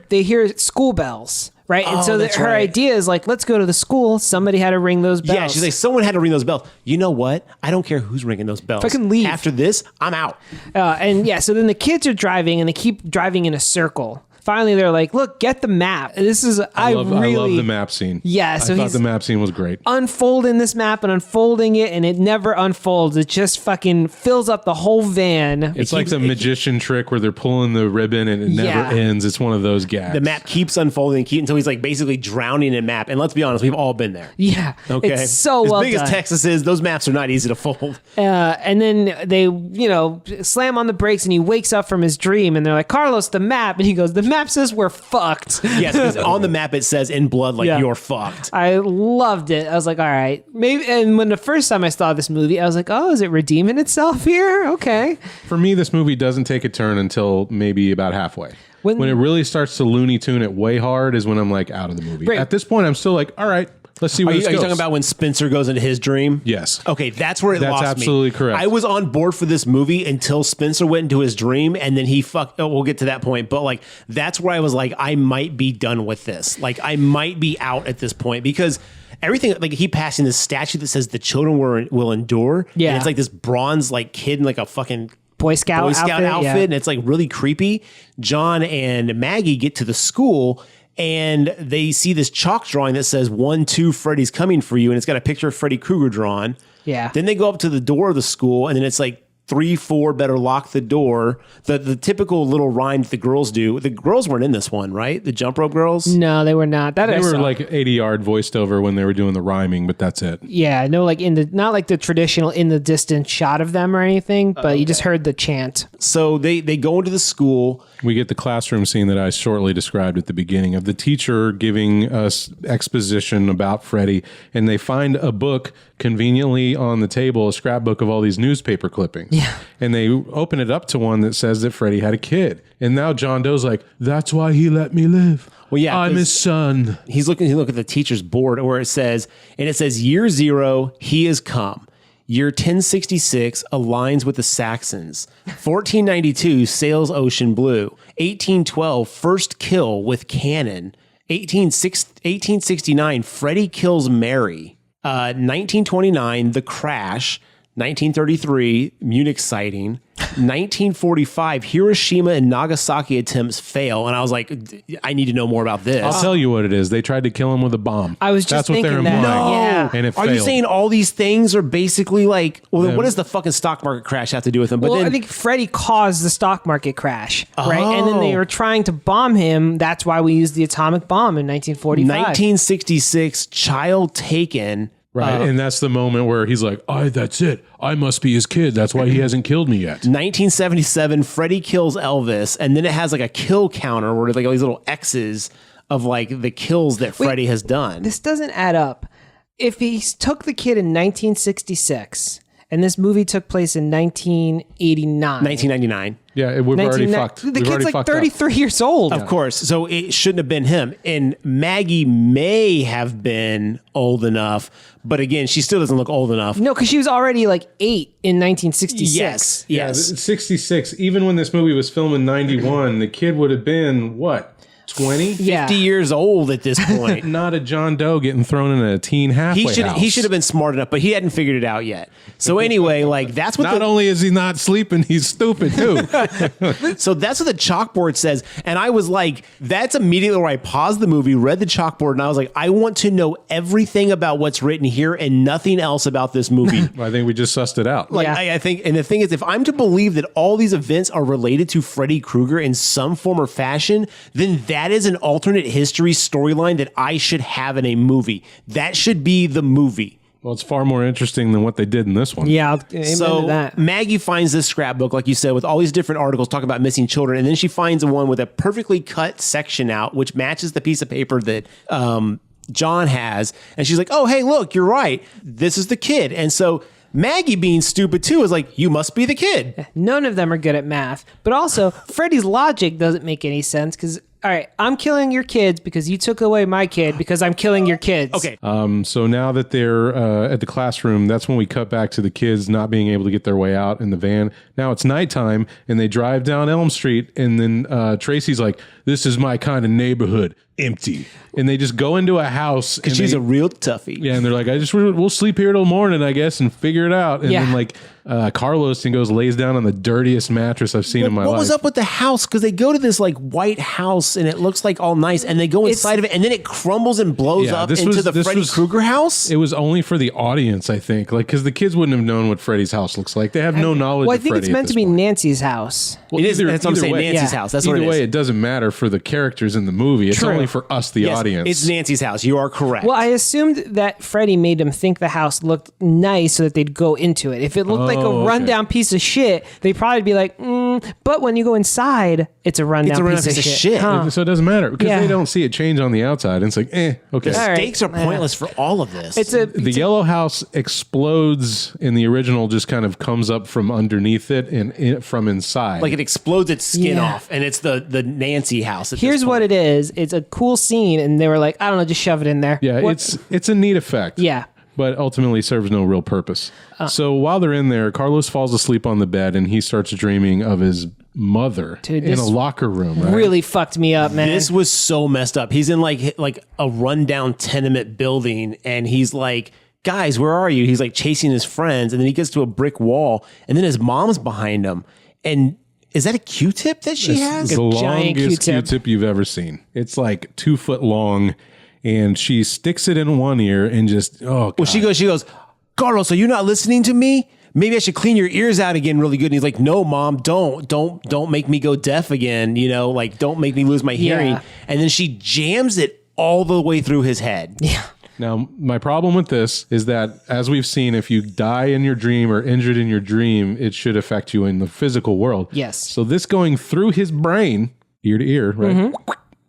they hear school bells, right? And so that's her right. idea is like, let's go to the school. Somebody had to ring those bells. Yeah, she's like, someone had to ring those bells. You know what? I don't care who's ringing those bells. Fucking leave. After this, I'm out. and yeah, so then the kids are driving and they keep driving in a circle finally they're like, look, get the map. This is, I love the map scene. Yeah, so I thought he's the map scene was great. unfolding this map and unfolding it, and it never unfolds. It just fucking fills up the whole van. It's like the magician trick where they're pulling the ribbon and it never ends. It's one of those gags. The map keeps unfolding until he's like basically drowning in map. And let's be honest, we've all been there. Yeah. Okay. It's so as well big done. as Texas is, those maps are not easy to fold. And then they, slam on the brakes and he wakes up from his dream and they're like, Carlos, the map. And he goes, the map says we're fucked. Yes, because on the map it says in blood, like, you're fucked. I loved it. I was like, all right. Maybe. And when the first time I saw this movie, I was like, oh, is it redeeming itself here? Okay. For me, this movie doesn't take a turn until maybe about halfway. When it really starts to Looney Tune it way hard is when I'm like out of the movie. Right. At this point, I'm still like, all right, let's see where this Are you goes. talking about when Spencer goes into his dream? Yes. Okay, that's where it That's lost me. absolutely correct. I was on board for this movie until Spencer went into his dream, and then he fucked. Oh, we'll get to that point, but like that's where I was like, I might be done with this. Like I might be out at this point because everything, like he passing this statue that says the children will endure. Yeah. And it's like this bronze like kid in like a fucking Boy Scout outfit, yeah. and it's like really creepy. John and Maggie get to the school and they see this chalk drawing that says 1, 2, Freddy's coming for you, and it's got a picture of Freddy Krueger drawn. Yeah. Then they go up to the door of the school, and then it's like 3, 4, better lock the door. The typical little rhyme that the girls do. The girls weren't in this one, right? The jump rope girls? No, they were not. That They I were saw. like 80-yard voiced over when they were doing the rhyming, but that's it. Yeah, no, like not like the traditional in the distance shot of them or anything, but you just heard the chant. So they go into the school. We get the classroom scene that I shortly described at the beginning of the teacher giving us exposition about Freddy, and they find a book conveniently on the table, a scrapbook of all these newspaper clippings. Yeah. And they open it up to one that says that Freddy had a kid. And now John Doe's like, that's why he let me live. Well, yeah, I'm 'cause his son. He's looking at the teacher's board where it says year 0, he has come. Year 1066 aligns with the Saxons. 1492 sails ocean blue. 1812 first kill with cannon. 1869 Freddy kills Mary. 1929 the crash. 1933 Munich sighting. 1945 Hiroshima and Nagasaki attempts fail, and I was like, I need to know more about this. I'll tell you what it is. They tried to kill him with a bomb. I was just That's what thinking they're that. implying. No. Yeah. And it Are failed. you saying all these things are basically like, well, then what does the fucking stock market crash have to do with them? But Well, then I think Freddy caused the stock market crash, right? And then they were trying to bomb him. That's why we used the atomic bomb in 1945. 1966 child taken. Right. And that's the moment where he's like, that's it. I must be his kid. That's why he hasn't killed me yet. 1977 Freddy kills Elvis, and then it has like a kill counter where like all these little X's of like the kills that Freddy has done. This doesn't add up. If he took the kid in 1966 and this movie took place in 1989. 1999. Yeah, we've already fucked. The We've already kid's like fucked up. 33 years old. Of course. So it shouldn't have been him. And Maggie may have been old enough, but again, she still doesn't look old enough. No, because she was already like 8 in 1966. Yes. Yeah, Yes. 66. Even when this movie was filmed in 91, the kid would have been, what, 20? Yeah. 50 years old at this point. Not a John Doe getting thrown in a teen halfway house. He should have been smart enough, but he hadn't figured it out yet. So anyway, like that's what Not only is he not sleeping, he's stupid too. So that's what the chalkboard says. And I was like, that's immediately where I paused the movie, read the chalkboard, and I was like, I want to know everything about what's written here and nothing else about this movie. I think we just sussed it out. Like, Yeah. I think, and the thing is, if I'm to believe that all these events are related to Freddy Krueger in some form or fashion, then that is an alternate history storyline that I should have in a movie. That should be the movie. Well, it's far more interesting than what they did in this one. Yeah, amen So to that. Maggie finds this scrapbook, like you said, with all these different articles talking about missing children, and then she finds one with a perfectly cut section out, which matches the piece of paper that John has, and she's like, "Oh, hey, look, you're right. This is the kid." And so Maggie, being stupid too, is like, "You must be the kid." None of them are good at math. But also, Freddy's logic doesn't make any sense because, all right, I'm killing your kids because you took away my kid because I'm killing your kids. Okay, So now that they're at the classroom, that's when we cut back to the kids not being able to get their way out in the van. Now it's nighttime and they drive down Elm Street, and then Tracy's like, "This is my kind of neighborhood. empty. And they just go into a house. Because she's a real toughie. Yeah, and they're like, we'll sleep here till morning, I guess, and figure it out. And then like Carlos goes lays down on the dirtiest mattress I've seen in my life. What was up with the house? Because they go to this like white house and it looks like all nice, and they go inside of it, and then it crumbles and blows up into the Freddy Krueger house. It was only for the audience, I think, like because the kids wouldn't have known what Freddy's house looks like. They have no knowledge. Well, I of think Freddy it's meant to be Nancy's house. Well, it is. That's what I'm saying. Nancy's house. That's what it is. Either way, it doesn't matter for the characters in the movie. It's only for us, the audience. It's Nancy's house. You are correct. Well, I assumed that Freddy made them think the house looked nice so that they'd go into it. If it looked like a rundown piece of shit, they'd probably be like, but when you go inside, it's a rundown piece of shit. Huh. So it doesn't matter because they don't see it change on the outside. And it's like, okay. The stakes are pointless for all of this. The yellow house explodes in the original, just kind of comes up from underneath it and from inside. Like it explodes its skin off, and it's the Nancy house. Here's what it is. It's a cool scene, and they were like, I don't know, just shove it in there. Yeah, it's a neat effect. Yeah. But ultimately serves no real purpose. So while they're in there, Carlos falls asleep on the bed and he starts dreaming of his mother in a locker room. Right? Really fucked me up, man. This was so messed up. He's in like a rundown tenement building, and he's like, guys, where are you? He's like chasing his friends, and then he gets to a brick wall, and then his mom's behind him. And is that a Q-tip that she has? The giant longest Q-tip. Q-tip you've ever seen. It's like 2 foot long. And she sticks it in one ear and just, God. Well, she goes, Carlos, are you not listening to me? Maybe I should clean your ears out again really good. And he's like, no, Mom, don't make me go deaf again. You know, like, don't make me lose my hearing. Yeah. And then she jams it all the way through his head. Yeah. Now, my problem with this is that, as we've seen, if you die in your dream or injured in your dream, it should affect you in the physical world. Yes. So this going through his brain, ear to ear, right,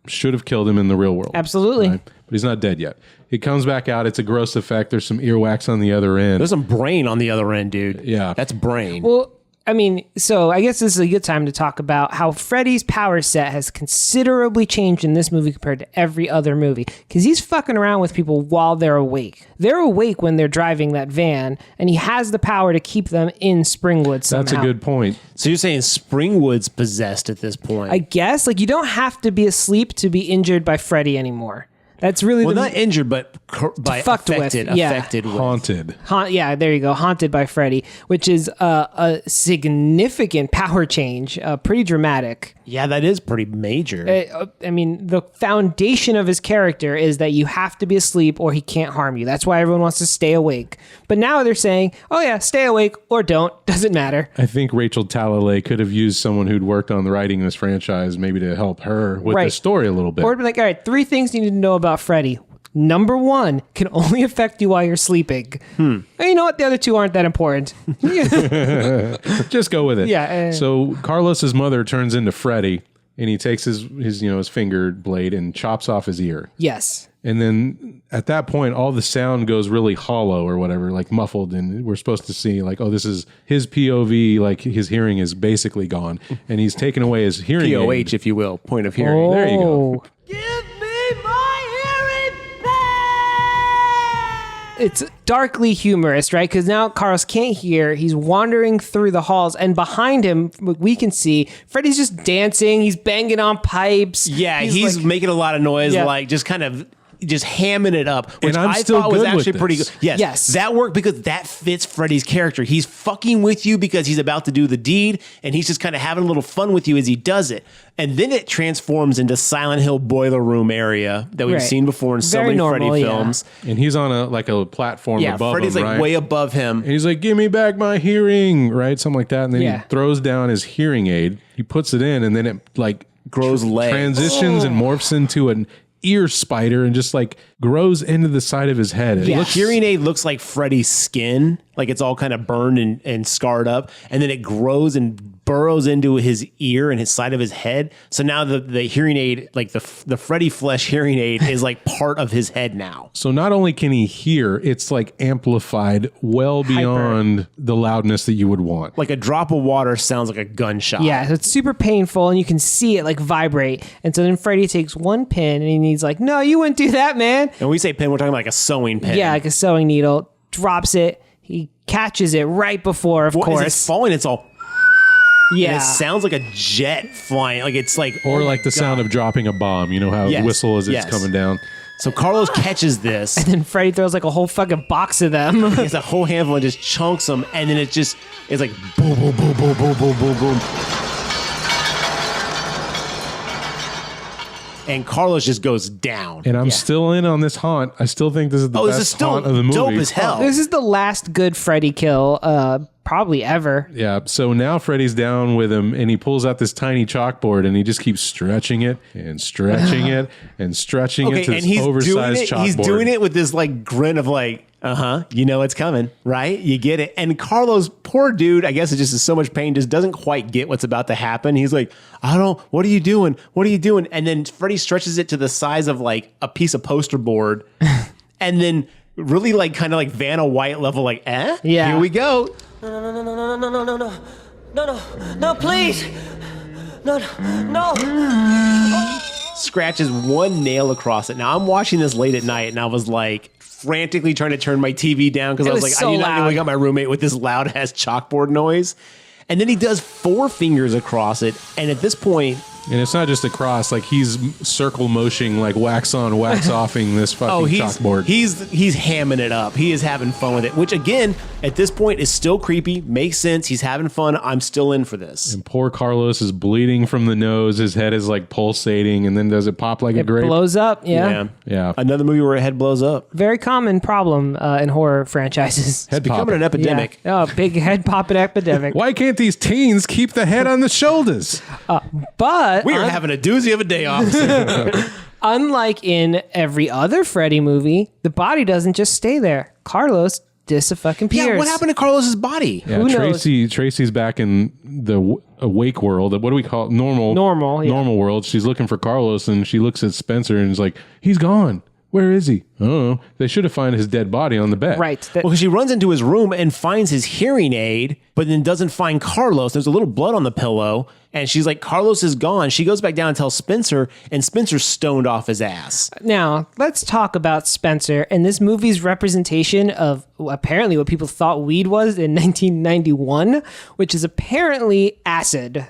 should have killed him in the real world. Absolutely. Right? But he's not dead yet. He comes back out. It's a gross effect. There's some earwax on the other end. There's some brain on the other end, dude. Yeah. That's brain. Well, I mean, so I guess this is a good time to talk about how Freddy's power set has considerably changed in this movie compared to every other movie. Because he's fucking around with people while they're awake. They're awake when they're driving that van, and he has the power to keep them in Springwood somehow. That's a good point. So you're saying Springwood's possessed at this point? I guess. Like, you don't have to be asleep to be injured by Freddy anymore. That's really not injured, but by fucked affected. with. Yeah. Affected with. Haunted. Yeah, there you go. Haunted by Freddy, which is a significant power change, pretty dramatic. Yeah, that is pretty major. I mean, the foundation of his character is that you have to be asleep or he can't harm you. That's why everyone wants to stay awake. But now they're saying, oh yeah, stay awake or don't. Doesn't matter. I think Rachel Talalay could have used someone who'd worked on the writing of this franchise maybe to help her with the story a little bit. Or be like, all right, 3 things you need to know about Freddy. Number 1, can only affect you while you're sleeping. And you know what? The other 2 aren't that important. Just go with it. Yeah. So Carlos's mother turns into Freddy, and he takes his finger blade and chops off his ear. Yes. And then at that point, all the sound goes really hollow or whatever, like muffled. And we're supposed to see like, oh, this is his POV. Like his hearing is basically gone, and he's taken away his hearing POH, aid. if you will, point of hearing. Oh. There you go. Give me my hearing back! It's darkly humorous, right? Because now Carlos can't hear. He's wandering through the halls, and behind him, we can see Freddy's just dancing. He's banging on pipes. Yeah, he's like, making a lot of noise, Yeah. like just kind of just hamming it up, which And I'm I still thought was good with actually pretty this. good. Yes, Yes. that worked because that fits Freddy's character. He's fucking with you because he's about to do the deed, and he's just kind of having a little fun with you as he does it. And then it transforms into Silent Hill boiler room area that we've Right. seen before in so Very many normal, Freddy yeah. films. And he's on a platform Yeah, above Freddy's him, like right? way above him. And he's like, give me back my hearing, right? Something like that. And then Yeah. he throws down his hearing aid. He puts it in, and then it like Grows legs. transitions and morphs into an ear spider and just like grows into the side of his head. It Yeah. looks Hearing aid looks like Freddy's skin, like it's all kind of burned and scarred up, and then it grows and burrows into his ear and his side of his head. So now the hearing aid, like the Freddy flesh hearing aid, is like part of his head now. So not only can he hear, it's like amplified well beyond the loudness that you would want. Like a drop of water sounds like a gunshot. Yeah, so it's super painful, and you can see it like vibrate. And so then Freddy takes one pin, and he's like, no, you wouldn't do that, man. And when we say pin, we're talking about like a sewing pin. Yeah, like a sewing needle, drops it. He catches it right before, of As course. it's falling, it's all. Yeah. And it sounds like a jet flying. Like it's like, Or oh like my the sound God. of dropping a bomb. You know how Yes, it whistle as it's yes. coming down. So Carlos catches this. And Freddy throws like a whole fucking box of them. It's a whole handful and just chunks them, and then it's like boom, boom, boom, boom, boom, boom, boom, boom. And Carlos just goes down. And I'm still in on this haunt. I still think this is the this is best still haunt of the movie. dope as hell. This is the last good Freddy kill, probably ever. Yeah, so now Freddy's down with him, and he pulls out this tiny chalkboard, and he just keeps stretching it and stretching it and stretching it to and this he's doing oversized it. chalkboard. He's doing it with this like grin of like, you know it's coming, right? You get it. And Carlos, poor dude, I guess it just is so much pain, just doesn't quite get what's about to happen. He's like, what are you doing? What are you doing? And then Freddy stretches it to the size of like a piece of poster board, and then really like kind of like Vanna White level, like, Yeah. here we go. No, please. No. Scratches one nail across it. Now I'm watching this late at night, and I was like frantically trying to turn my TV down because I was was like, so I need not to loud. wake up my roommate with this loud ass chalkboard noise. And then he does 4 fingers across it, and at this point, And it's not just a cross, like he's circle motioning, like wax on, wax offing this fucking chalkboard. he's hamming it up. He is having fun with it, which again, at this point, is still creepy. Makes sense. He's having fun. I'm still in for this. And poor Carlos is bleeding from the nose. His head is like pulsating, and then does it pop like a grape? Blows up, yeah. Yeah. Another movie where a head blows up. Very common problem in horror franchises. Head Becoming popping. an epidemic. Yeah. Oh, big head popping epidemic. Why can't these teens keep the head on the shoulders? But We are having a doozy of a day, officer. unlike in every other Freddy movie, the body doesn't just stay there. Carlos dis-a-fucking-peers. Yeah, what happened to Carlos's body? Yeah, Who knows? Tracy's back in the awake world. What do we call it? Normal, yeah. normal world. She's looking for Carlos, and she looks at Spencer and is like, "He's gone. Where is he? Oh, they should have found his dead body on the bed." Right. Well, she runs into his room and finds his hearing aid, but then doesn't find Carlos. There's a little blood on the pillow, and she's like, Carlos is gone. She goes back down and tells Spencer, and Spencer's stoned off his ass. Now, let's talk about Spencer and this movie's representation of apparently what people thought weed was in 1991, which is apparently acid.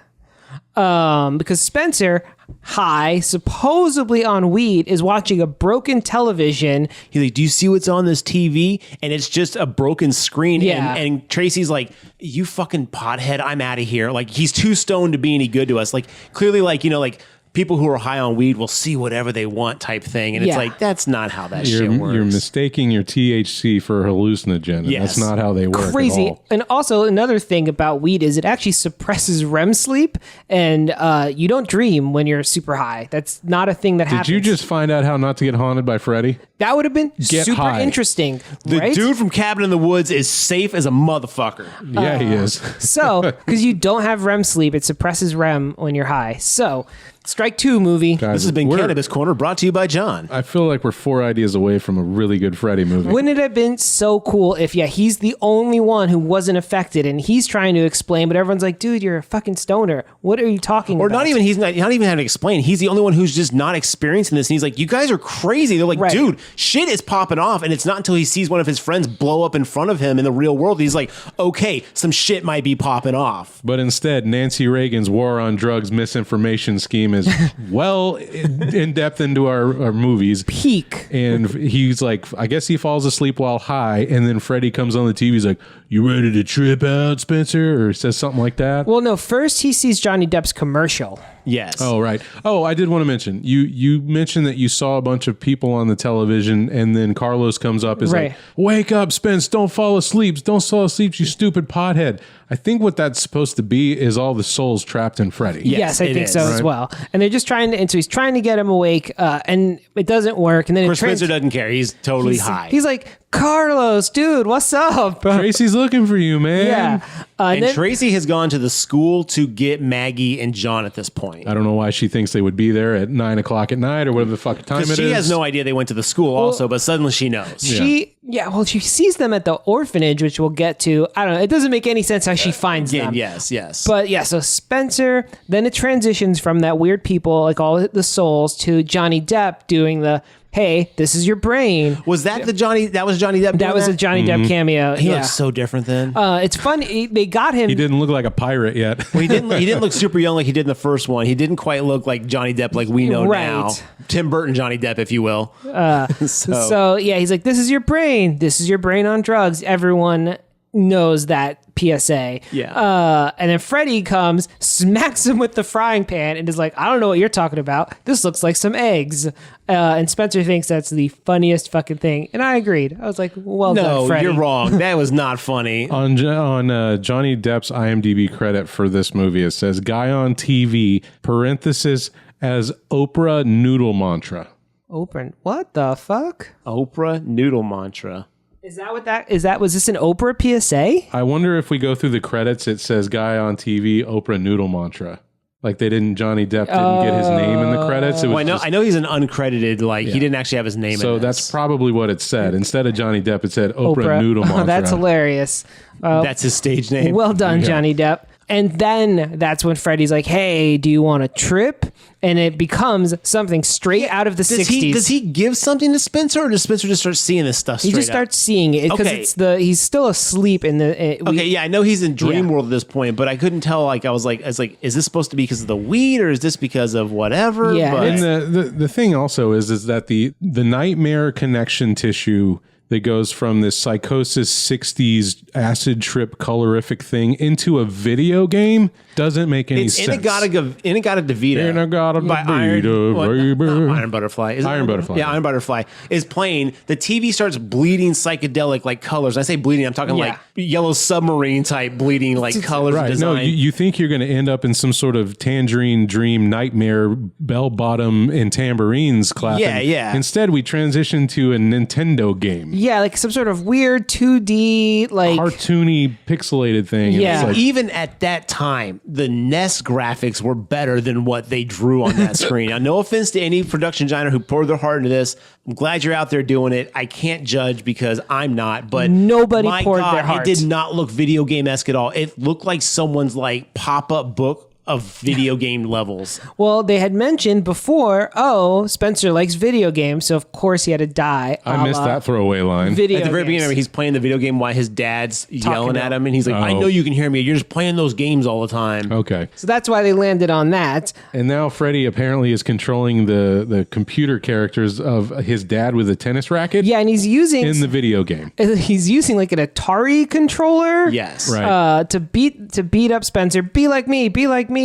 Because Spencer, high, supposedly on weed, is watching a broken television. He's like, do you see what's on this TV? And it's just a broken screen. Yeah. And Tracy's like, you fucking pothead, I'm out of here. Like, he's too stoned to be any good to us. Like, clearly, like, you know, like, people who are high on weed will see whatever they want type thing. And it's Yeah. like, that's not how that You're, shit works. you're mistaking your THC for a hallucinogen. And Yes. That's not how they work. Crazy. At all. And also another thing about weed is it actually suppresses REM sleep, and you don't dream when you're super high. That's not a thing that happens. Did you just find out how not to get haunted by Freddy? That would have been Get super high. interesting, The right? dude from Cabin in the Woods is safe as a motherfucker. Yeah, he is. So, because you don't have REM sleep, it suppresses REM when you're high. So, strike 2 movie. Guys, This has been we're- Cannabis Corner, brought to you by John. I feel like we're 4 ideas away from a really good Freddy movie. Wouldn't it have been so cool if, he's the only one who wasn't affected and he's trying to explain, but everyone's like, dude, you're a fucking stoner. What are you talking Or about? not even, he's not even having to explain. He's the only one who's just not experiencing this. And he's like, you guys are crazy. They're like, Right. dude, shit is popping off. And it's not until he sees one of his friends blow up in front of him in the real world. He's like, okay, some shit might be popping off. But instead, Nancy Reagan's war on drugs misinformation scheme is well in depth into our movies. Peak. And he's like, I guess he falls asleep while high. And then Freddy comes on the TV. He's like, you ready to trip out, Spencer? Or says something like that. Well, no, first he sees Johnny Depp's commercial. Yes. Oh, right. Oh, I did want to mention, you mentioned that you saw a bunch of people on the television, and then Carlos comes up is Right. like, wake up, Spence, don't fall asleep. Don't fall asleep, you stupid pothead. I think what that's supposed to be is all the souls trapped in Freddy. Yes, I it think is. so as Right. well. And they're just trying to, and so he's trying to get him awake, and it doesn't work. And then Of course, Spencer doesn't care. He's totally high. He's like, Carlos, dude, what's up? Tracy's looking for you, man. Yeah. and then- Tracy has gone to the school to get Maggie and John at this point. I don't know why she thinks they would be there at 9 o'clock at night or whatever the fuck time it is. She has no idea they went to the school also, but suddenly she knows. she sees them at the orphanage, which we'll get to. I don't know. It doesn't make any sense how she finds Again, them. yes. But yeah, so Spencer, then it transitions from that weird people, like all the souls, to Johnny Depp doing the, hey, this is your brain. Was that the Johnny? That was Johnny Depp. That was a Johnny Depp cameo. He yeah. looks so different then. It's funny. They got him. He didn't look like a pirate yet. Well, he didn't look super young like he did in the first one. He didn't quite look like Johnny Depp like we know Right. now. Tim Burton Johnny Depp, if you will. So yeah, he's like, this is your brain. This is your brain on drugs. Everyone knows that PSA. Yeah. And then Freddy comes, smacks him with the frying pan, and is like, I don't know what you're talking about. This looks like some eggs. And Spencer thinks that's the funniest fucking thing. And I agreed. I was like, well done, No, Freddy. you're wrong. That was not funny. On Johnny Depp's IMDb credit for this movie, it says guy on TV, parenthesis, as Oprah noodle mantra. Oprah. What the fuck? Oprah noodle mantra. Is that what that is? Was this an Oprah PSA? I wonder if we go through the credits, it says guy on TV, Oprah noodle mantra. Like Johnny Depp didn't get his name in the credits. It was Well, I know he's an uncredited, he didn't actually have his name in so this. that's probably what it said. Instead of Johnny Depp, it said Oprah noodle mantra. Oh, that's hilarious. That's his stage name. Well done, Johnny Depp. And then that's when Freddy's like, hey, do you want a trip? And it becomes something straight out of the 60s. Does he give something to Spencer, or does Spencer just start seeing this stuff He straight just up? starts seeing it because Okay. he's still asleep in the. Okay, yeah, I know he's in dream Yeah. world at this point, but I couldn't tell. I was like, is this supposed to be because of the weed, or is this because of whatever? Yeah, But, And the thing also is that the nightmare connection tissue that goes from this psychosis 60s acid trip colorific thing into a video game doesn't make any sense. Inagata DeVita. Inagata by DeVita, baby. Not Iron Butterfly. Is it Iron Butterfly. Yeah, Iron Butterfly is playing. The TV starts bleeding psychedelic like colors. I say bleeding, I'm talking like yellow submarine type bleeding like colors. Right. Design. No, you think you're going to end up in some sort of tangerine dream nightmare, bell bottom and tambourines clapping. Yeah, yeah. Instead, we transition to a Nintendo game. Yeah, like some sort of weird 2D, like. Cartoony, pixelated thing. And Yeah. it's like, Even at that time, the NES graphics were better than what they drew on that screen. Now, no offense to any production designer who poured their heart into this. I'm glad you're out there doing it. I can't judge because I'm not, but Nobody my poured God, their heart. It did not look video game-esque at all. It looked like someone's like pop-up book of video game levels. Well, they had mentioned before, Spencer likes video games, so of course he had to die. I missed that throwaway line. Video At the very games. beginning, he's playing the video game while his dad's yelling to at him. him, and he's like, I know you can hear me. You're just playing those games all the time. Okay. So that's why they landed on that. And now Freddy apparently is controlling the computer characters of his dad with a tennis racket Yeah, and he's using in the video game. like an Atari controller. Yes. Right. To beat up Spencer. Be like me. Be like me.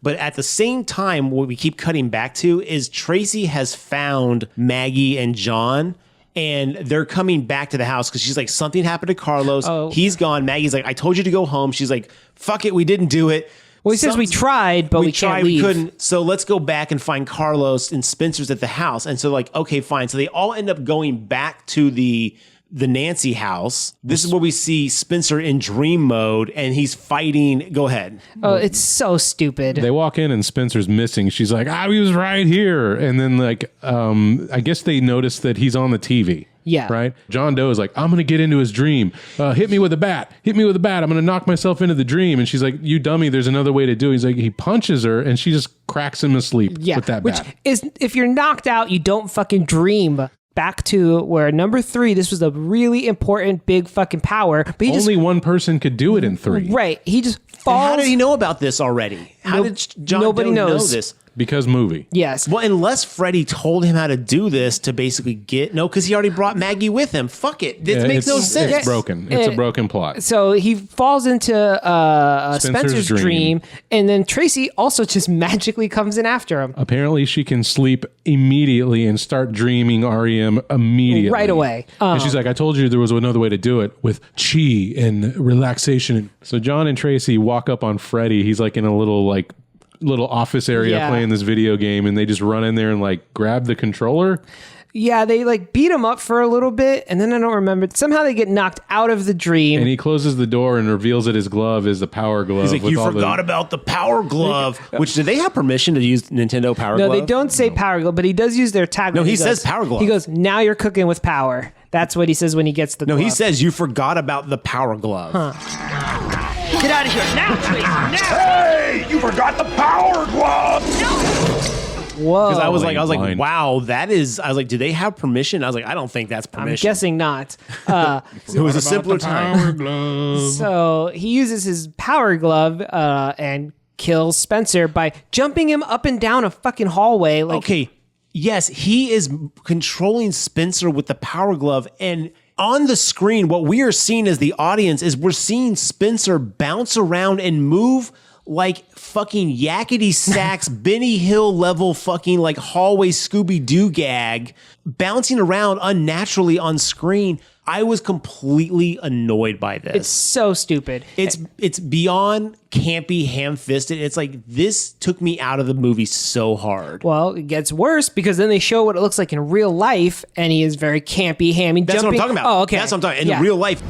But at the same time, what we keep cutting back to is Tracy has found Maggie and John, and they're coming back to the house because she's like, something happened to Carlos. He's gone. Maggie's like, I told you to go home. She's like, fuck it, we didn't do it. Well, he says we tried, but we can't leave. We couldn't. So let's go back and find Carlos, and Spencer's at the house. And so like, okay, fine. So they all end up going back to the Nancy house. This is where we see Spencer in dream mode, and he's fighting. Go ahead. Oh, it's so stupid. They walk in and Spencer's missing. She's like, he was right here. And then I guess they notice that he's on the TV. Yeah. Right? John Doe is like, I'm going to get into his dream. Hit me with a bat. Hit me with a bat. I'm going to knock myself into the dream. And she's like, you dummy, there's another way to do it. He's like, he punches her and she just cracks him asleep with that which bat. is, if you're knocked out, you don't fucking dream. Back to where number 3, this was a really important big fucking power. But he Only one person could do it in 3. Right. He just And falls. how did he know about this already? How did John nobody Doe know knows. this? Because movie. Yes. Well, unless Freddy told him how to do this to basically because he already brought Maggie with him. Fuck it. This makes no sense. It's broken. It's a broken plot. So he falls into Spencer's dream, and then Tracy also just magically comes in after him Apparently, she can sleep immediately and start dreaming REM immediately. right away. And she's like, I told you there was another way to do it with chi and relaxation. So John and Tracy walk up on Freddy. He's like in a little office area Yeah. playing this video game, and they just run in there and like grab the controller. Yeah, they like beat him up for a little bit, and then I don't remember. Somehow they get knocked out of the dream. And he closes the door and reveals that his glove is the power glove. He's like, with you all forgot about the Power Glove. Which, do they have permission to use Nintendo Power No, Glove? they don't say power glove, but he does use their tagline. No, he says power glove. He goes, now you're cooking with power. That's what he says when he gets the No, glove. he says you forgot about the Power Glove. Get out of here now, please. Now. Hey, you forgot the Power Glove! Whoa. Because I was like, Blind. wow, that is. I was like, do they have permission? I was like, I don't think that's I'm permission. guessing not. It was a simpler time. So he uses his power glove and kills Spencer by jumping him up and down a fucking hallway. Like, Okay, yes, he is controlling Spencer with the power glove, and on the screen, what we are seeing as the audience is we're seeing Spencer bounce around and move like fucking yakety sax, Benny Hill level fucking like hallway Scooby-Doo gag, bouncing around unnaturally on screen. I was completely annoyed by this. it's so stupid. It's beyond campy, ham-fisted. It's like, this took me out of the movie so hard. Well, it gets worse because then they show what it looks like in real life, and he is very campy, hammy. That's jumping. what I'm talking about. Oh, okay. That's what I'm talking. In Yeah. real life,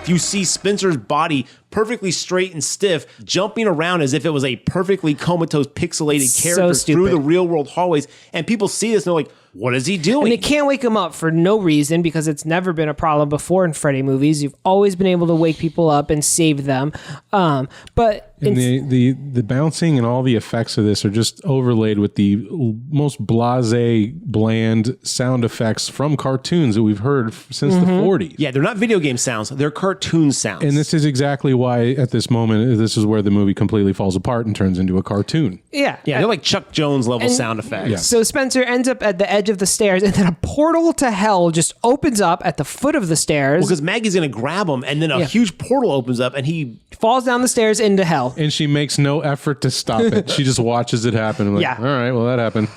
you see Spencer's body perfectly straight and stiff, jumping around as if it was a perfectly comatose, pixelated So character through stupid. the real world hallways. And people see this and they're like, what is he doing? And they can't wake him up for no reason because it's never been a problem before in Freddy movies. You've always been able to wake people up and save them. But And the bouncing and all the effects of this are just overlaid with the most blasé, bland sound effects from cartoons that we've heard since the 40s. Yeah, they're not video game sounds. They're cartoon sounds. And this is exactly why, at this moment, this is where the movie completely falls apart and turns into a cartoon. yeah. they're like Chuck Jones level sound effects. Yeah. So Spencer ends up at the edge of the stairs, and then a portal to hell just opens up at the foot of the stairs. Because Maggie's going to grab him, and then a huge portal opens up, and he... falls down the stairs into hell. And she makes no effort to stop it. She just watches it happen. I'm like, Yeah. all right, well, that happened.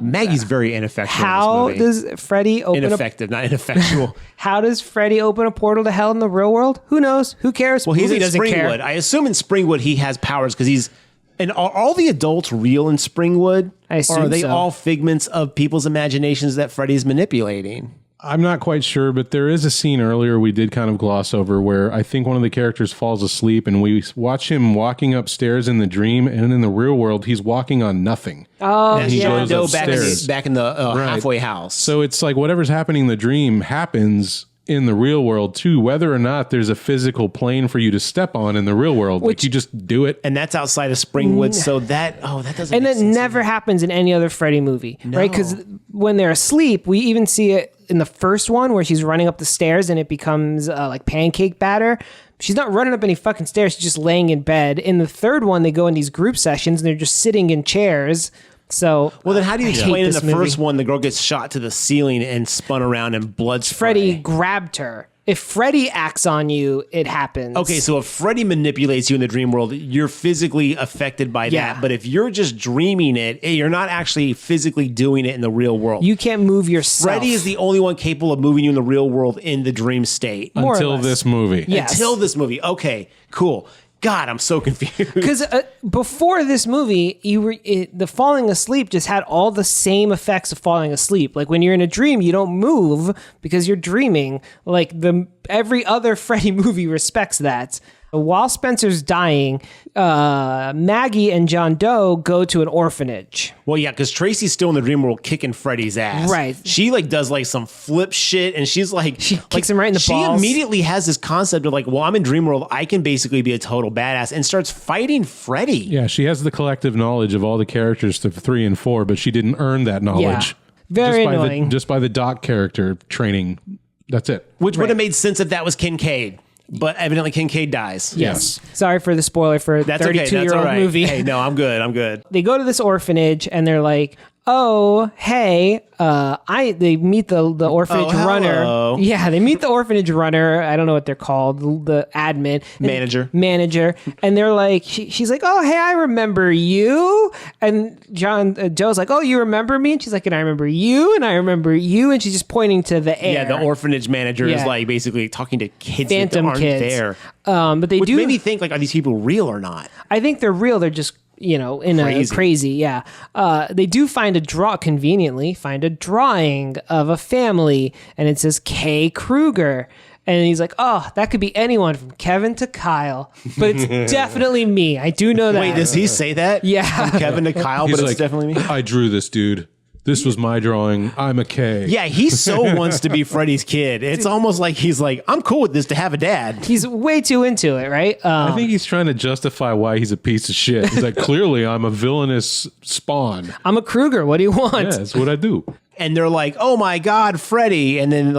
Maggie's very ineffective How in this movie. does Freddy open a Ineffective, not ineffectual. How does Freddy open a portal to hell in the real world? Who knows? Who cares? Well, he's Movie in doesn't Springwood. care. I assume in Springwood he has powers because he's... And are all the adults real in Springwood? I assume Or are they so. all figments of people's imaginations that Freddy's manipulating? I'm not quite sure, but there is a scene earlier we did kind of gloss over where I think one of the characters falls asleep and we watch him walking upstairs in the dream, and in the real world, he's walking on nothing. Oh, And he yeah. goes Joe upstairs. back in the halfway house. So it's like whatever's happening in the dream happens in the real world too, whether or not there's a physical plane for you to step on in the real world. Like you just do it. And that's outside of Springwood, so that doesn't And make it sense. never happens in any other Freddy movie, right? Because when they're asleep, we even see it in the first one where she's running up the stairs and it becomes like pancake batter. She's not running up any fucking stairs. She's just laying in bed. In the third one, they go in these group sessions and they're just sitting in chairs. So Well, then how do you I hate explain in this the movie. first one the girl gets shot to the ceiling and spun around and blood spray? Freddy grabbed her. If Freddy acts on you, it happens. Okay, so if Freddy manipulates you in the dream world, you're physically affected by Yeah. that. But if you're just dreaming it, you're not actually physically doing it in the real world. You can't move yourself. Freddy is the only one capable of moving you in the real world in the dream state. More or Until less. this movie. Yes. Until this movie. Okay, cool. God, I'm so confused. Because before this movie, the falling asleep just had all the same effects of falling asleep. Like when you're in a dream, you don't move because you're dreaming. Like every other Freddy movie respects that. While Spencer's dying, Maggie and John Doe go to an orphanage. Well, yeah, because Tracy's still in the dream world kicking Freddy's ass. Right. She does some flip shit, and she's like, She kicks him right in the she balls. immediately has this concept of well, I'm in dream world, I can basically be a total badass, and starts fighting Freddy. Yeah, she has the collective knowledge of all the characters to 3 and 4, but she didn't earn that knowledge. Very just annoying. Just by the Doc character training. That's it. Which would have made sense if that was Kincaid, but evidently Kincaid dies. Yes. Sorry for the spoiler for a That's okay. 32-year-old That's all right. movie. Hey, no, I'm good. They go to this orphanage and they're like, oh, hey, they meet the orphanage Oh, runner. hello. Yeah, they meet the orphanage runner. I don't know what they're called, the admin. Manager. And they're like, she's like, oh, hey, I remember you. And Joe's like, oh, you remember me? And she's like, and I remember you, and I remember you. And she's just pointing to the air. Yeah, the orphanage manager is Yeah. basically talking to kids Phantom that aren't kids. there. But they Which do. made me think, are these people real or not? I think they're real. They're just, in Crazy. a crazy, yeah. They do conveniently find a drawing of a family, and it says K. Kruger. And he's like, oh, that could be anyone from Kevin to Kyle. But it's definitely me. I do know that. Wait, does he say that? Yeah. From Kevin to Kyle, He's but it's like, definitely me. I drew this dude. This was my drawing. I'm a K. Yeah, he so wants to be Freddy's kid. It's almost like he's like, I'm cool with this to have a dad. He's way too into it, right? I think he's trying to justify why he's a piece of shit. He's like, clearly I'm a villainous spawn. I'm a Kruger. What do you want? Yeah, that's what I do. And they're like, oh my God, Freddy. And then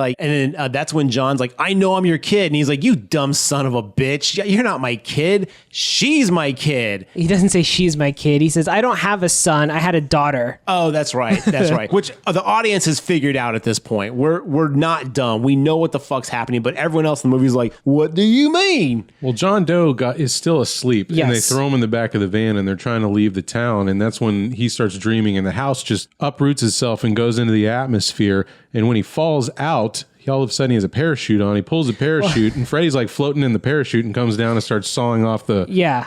that's when John's like, I know I'm your kid. And he's like, you dumb son of a bitch. You're not my kid. She's my kid. He doesn't say she's my kid. He says, I don't have a son. I had a daughter. Oh, that's right. That's right. Which the audience has figured out at this point. We're not dumb. We know what the fuck's happening, but everyone else in the movie is like, what do you mean? Well, John Doe is still asleep, and they Yes. throw him in the back of the van, and they're trying to leave the town, and that's when he starts dreaming, and the house just uproots itself and goes into the atmosphere, and when he falls out, all of a sudden he has a parachute on. He pulls the parachute, and Freddy's like floating in the parachute and comes down and starts sawing off the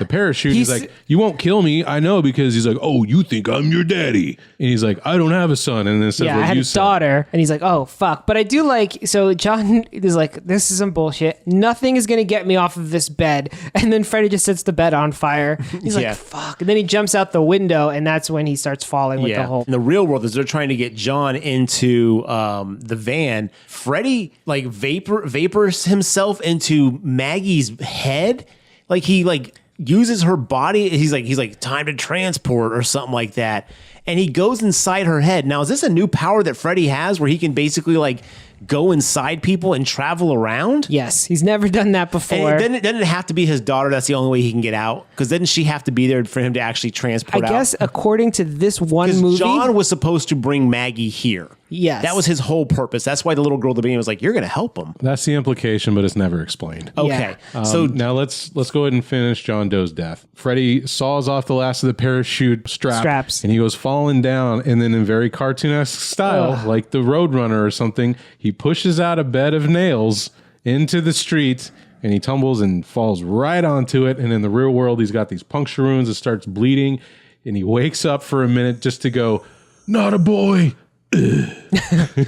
parachute. He's like, you won't kill me. I know, because he's like, oh, you think I'm your daddy. And he's like, I don't have a son. And then it says, I had a daughter. And he's like, oh, fuck. But I do like, so John is like, this is some bullshit. Nothing is going to get me off of this bed. And then Freddy just sets the bed on fire. He's like, fuck. And then he jumps out the window, and that's when he starts falling with the whole. In the real world, as they're trying to get John into the van, Freddy like vapors himself into Maggie's head. Like he like uses her body. He's like time to transport or something like that. And he goes inside her head. Now, is this a new power that Freddy has where he can basically like go inside people and travel around? Yes, he's never done that before. And doesn't it have to be his daughter? That's the only way he can get out? Because didn't she have to be there for him to actually transport out? I guess according to this one movie, John was supposed to bring Maggie here. Yes. That was his whole purpose. That's why the little girl at the beginning was like, you're going to help him. That's the implication, but it's never explained. Okay. So now let's go ahead and finish John Doe's death. Freddy saws off the last of the parachute straps, and he goes falling down, and then in very cartoonesque style, like the Roadrunner or something, he pushes out a bed of nails into the street, and he tumbles and falls right onto it. And in the real world, he's got these puncture wounds. It starts bleeding, and he wakes up for a minute just to go, not a boy.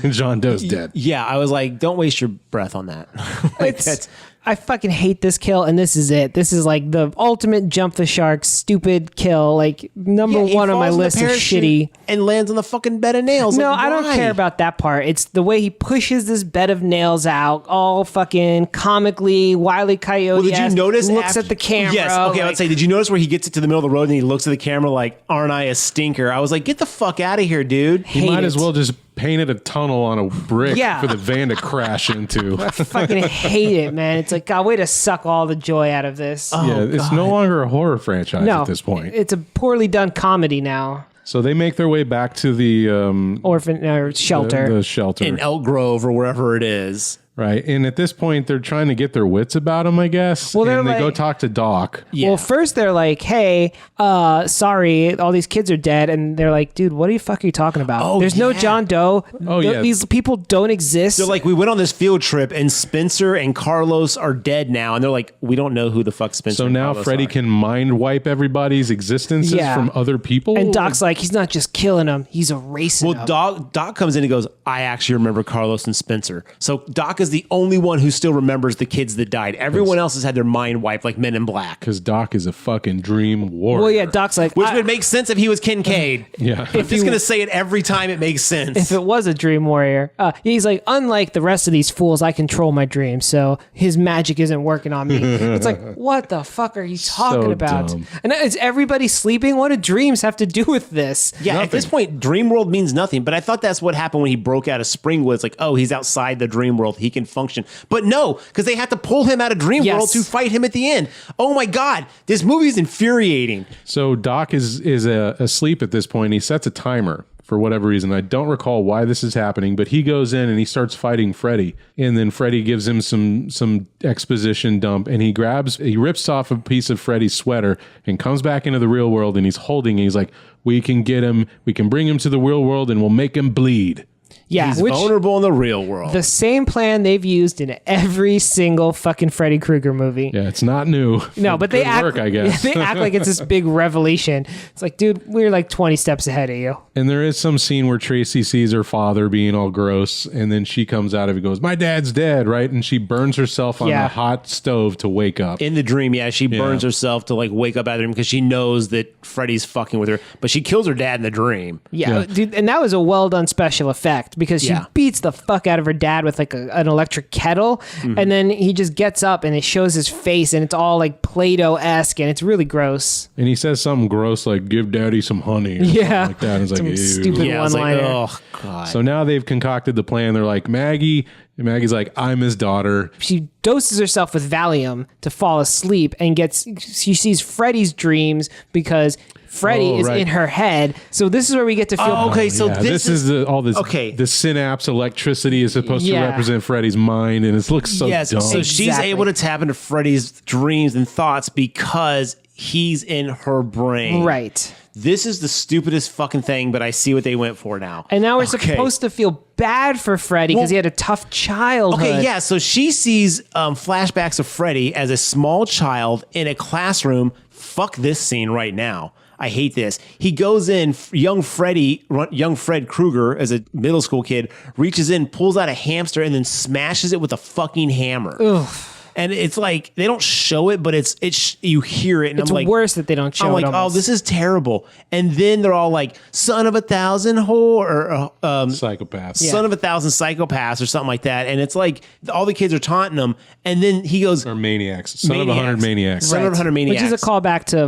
John Doe's dead. Yeah, I was like, don't waste your breath on that. I fucking hate this kill, and this is it. This is like the ultimate jump the shark, stupid kill. Like number one on my list of shitty. And lands on the fucking bed of nails. No, like, I don't care about that part. It's the way he pushes this bed of nails out, all fucking comically, Wile E. Coyote. Well, did you notice? Looks at the camera. Yes. Okay, like, I would say, did you notice where he gets it to the middle of the road and he looks at the camera like, aren't I a stinker? I was like, get the fuck out of here, dude. He might as well just painted a tunnel on a brick for the van to crash into. I fucking hate it, man. It's like, God, way to suck all the joy out of this. It's no longer a horror franchise at this point. It's a poorly done comedy now. So they make their way back to the Orphan or shelter. the shelter in Elk Grove or wherever it is. Right. And at this point, they're trying to get their wits about him, I guess. Well, and they like, go talk to Doc. Yeah. Well, first they're like, hey, sorry, all these kids are dead. And they're like, dude, what the fuck are you talking about? Oh, There's no John Doe. These people don't exist. They're like, we went on this field trip and Spencer and Carlos are dead now. And they're like, we don't know who the fuck Spencer So and now Carlos Freddy are. can mind wipe everybody's existences from other people? And Doc's like, he's not just killing them, he's erasing them. Doc comes in and goes, I actually remember Carlos and Spencer. So Doc is the only one who still remembers the kids that died. Everyone else has had their mind wiped like Men in Black. Because Doc is a fucking dream warrior. Well, yeah, Doc's like... Which would make sense if he was Kincaid. Yeah. I'm just going to say it every time it makes sense. If it was a dream warrior. He's like, unlike the rest of these fools, I control my dreams, so his magic isn't working on me. It's like, what the fuck are you talking about? dumb. And is everybody sleeping? What do dreams have to do with this? Yeah, at this point, dream world means nothing. But I thought that's what happened when he broke out of Springwood. It's like, oh, he's outside the dream world. He can function. But no, because they had to pull him out of dream world to fight him at the end. Oh my God, this movie is infuriating. So Doc is asleep at this point. He sets a timer for whatever reason. I don't recall why this is happening, but he goes in and he starts fighting Freddy. And then Freddy gives him some exposition dump, and he rips off a piece of Freddy's sweater and comes back into the real world, and he's holding it. He's like, we can get him, we can bring him to the real world, and we'll make him bleed. Yeah, He's which vulnerable in the real world. the same plan they've used in every single fucking Freddy Krueger movie. Yeah, it's not new. No, but they Good act. work, I guess. They act like it's this big revelation. It's like, dude, we're like 20 steps ahead of you. And there is some scene where Tracy sees her father being all gross, and then she comes out of it and goes, "My dad's dead," right? And she burns herself on Yeah. the hot stove to wake up. In the dream, she burns herself to like wake up out of the dream because she knows that Freddy's fucking with her, but she kills her dad in the dream. Yeah, dude, and that was a well done special effect because she beats the fuck out of her dad with like an electric kettle, and then he just gets up and it shows his face and it's all like Play-Doh esque and it's really gross. And he says something gross like, "Give daddy some honey," or Yeah, something like that. And it's like, some ew. stupid Yeah, it's like, one-liner. oh god. So now they've concocted the plan. They're like, Maggie's like, "I'm his daughter." She doses herself with Valium to fall asleep and she sees Freddy's dreams because Freddy is in her head. So this is where we get to feel. Okay, so Yeah, this is all this. Okay. The synapse electricity is supposed to Yeah. represent Freddy's mind, and it looks so yes. dumb. So she's Exactly. able to tap into Freddy's dreams and thoughts because he's in her brain. Right. This is the stupidest fucking thing, but I see what they went for now. And now we're Okay. supposed to feel bad for Freddy because he had a tough childhood. Okay, yeah. So she sees flashbacks of Freddy as a small child in a classroom. Fuck this scene right now. I hate this. He goes in, young Fred Krueger, as a middle school kid, reaches in, pulls out a hamster, and then smashes it with a fucking hammer. Ugh. And it's like they don't show it, but you hear it, and It's I'm like, worse that they don't show I'm like, it. oh, almost. this is terrible. And then they're all like, "Son of a thousand whore," or Psychopath. "Son of a thousand psychopaths," or something like that. And it's like all the kids are taunting him, and then he goes, Or maniacs. Son of 100 maniacs. Son of 100 maniacs. Which is a callback to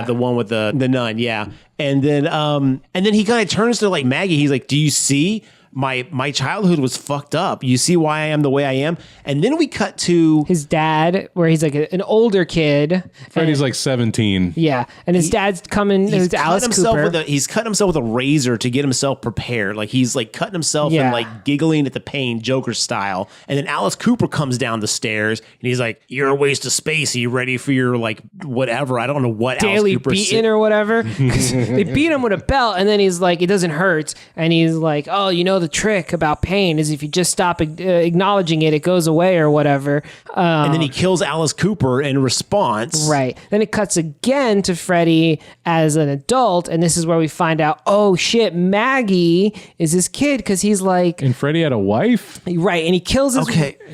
the one with the nun, yeah. And then he kind of turns to like Maggie. He's like, "Do you see? My childhood was fucked up. You see why I am the way I am?" And then we cut to his dad, where he's like an older kid. Freddy's like 17. Yeah, and his dad's coming. he's It's Alice Cooper. he's cutting himself with a razor to get himself prepared. Like he's like cutting himself and like giggling at the pain, Joker style. And then Alice Cooper comes down the stairs and he's like, "You're a waste of space. Are you ready for your like whatever?" I don't know what Daily Alice Cooper beating or whatever. 'Cause they beat him with a belt, and then he's like, it doesn't hurt. And he's like, oh, you know, the trick about pain is if you just stop acknowledging it, it goes away or whatever. And then he kills Alice Cooper in response. Right. Then it cuts again to Freddy as an adult, and this is where we find out, oh shit, Maggie is his kid because he's like, And Freddy had a wife, right, and he kills his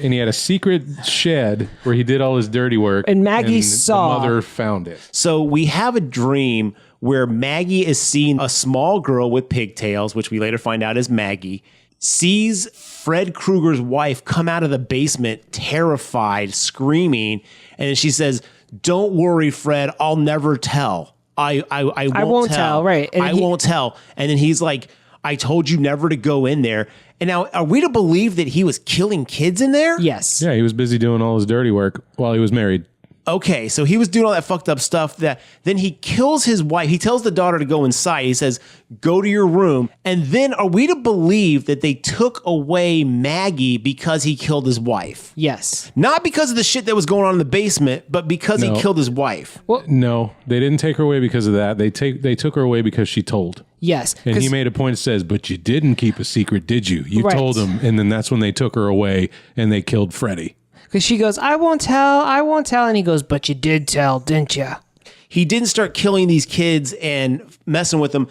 and he had a secret shed where he did all his dirty work. And Maggie saw- The mother found it. So we have a dream where Maggie is seeing a small girl with pigtails, which we later find out is Maggie, sees Fred Krueger's wife come out of the basement, terrified, screaming, and then she says, "Don't worry, Fred, I'll never tell. I won't tell. Right. And I won't tell." And then he's like, "I told you never to go in there." And now, are we to believe that he was killing kids in there? Yes. Yeah, he was busy doing all his dirty work while he was married. Okay, so he was doing all that fucked up stuff that then he kills his wife. He tells the daughter to go inside. He says, "Go to your room." And then are we to believe that they took away Maggie because he killed his wife? Yes. Not because of the shit that was going on in the basement, but because No. he killed his wife. No, they didn't take her away because of that. They took her away because she told. Yes. And he 'Cause- made a point that says, "But you didn't keep a secret, did you? You Right. told him." And then that's when they took her away and they killed Freddy. Because she goes, I won't tell. And he goes, but you did tell, didn't you? He didn't start killing these kids and messing with them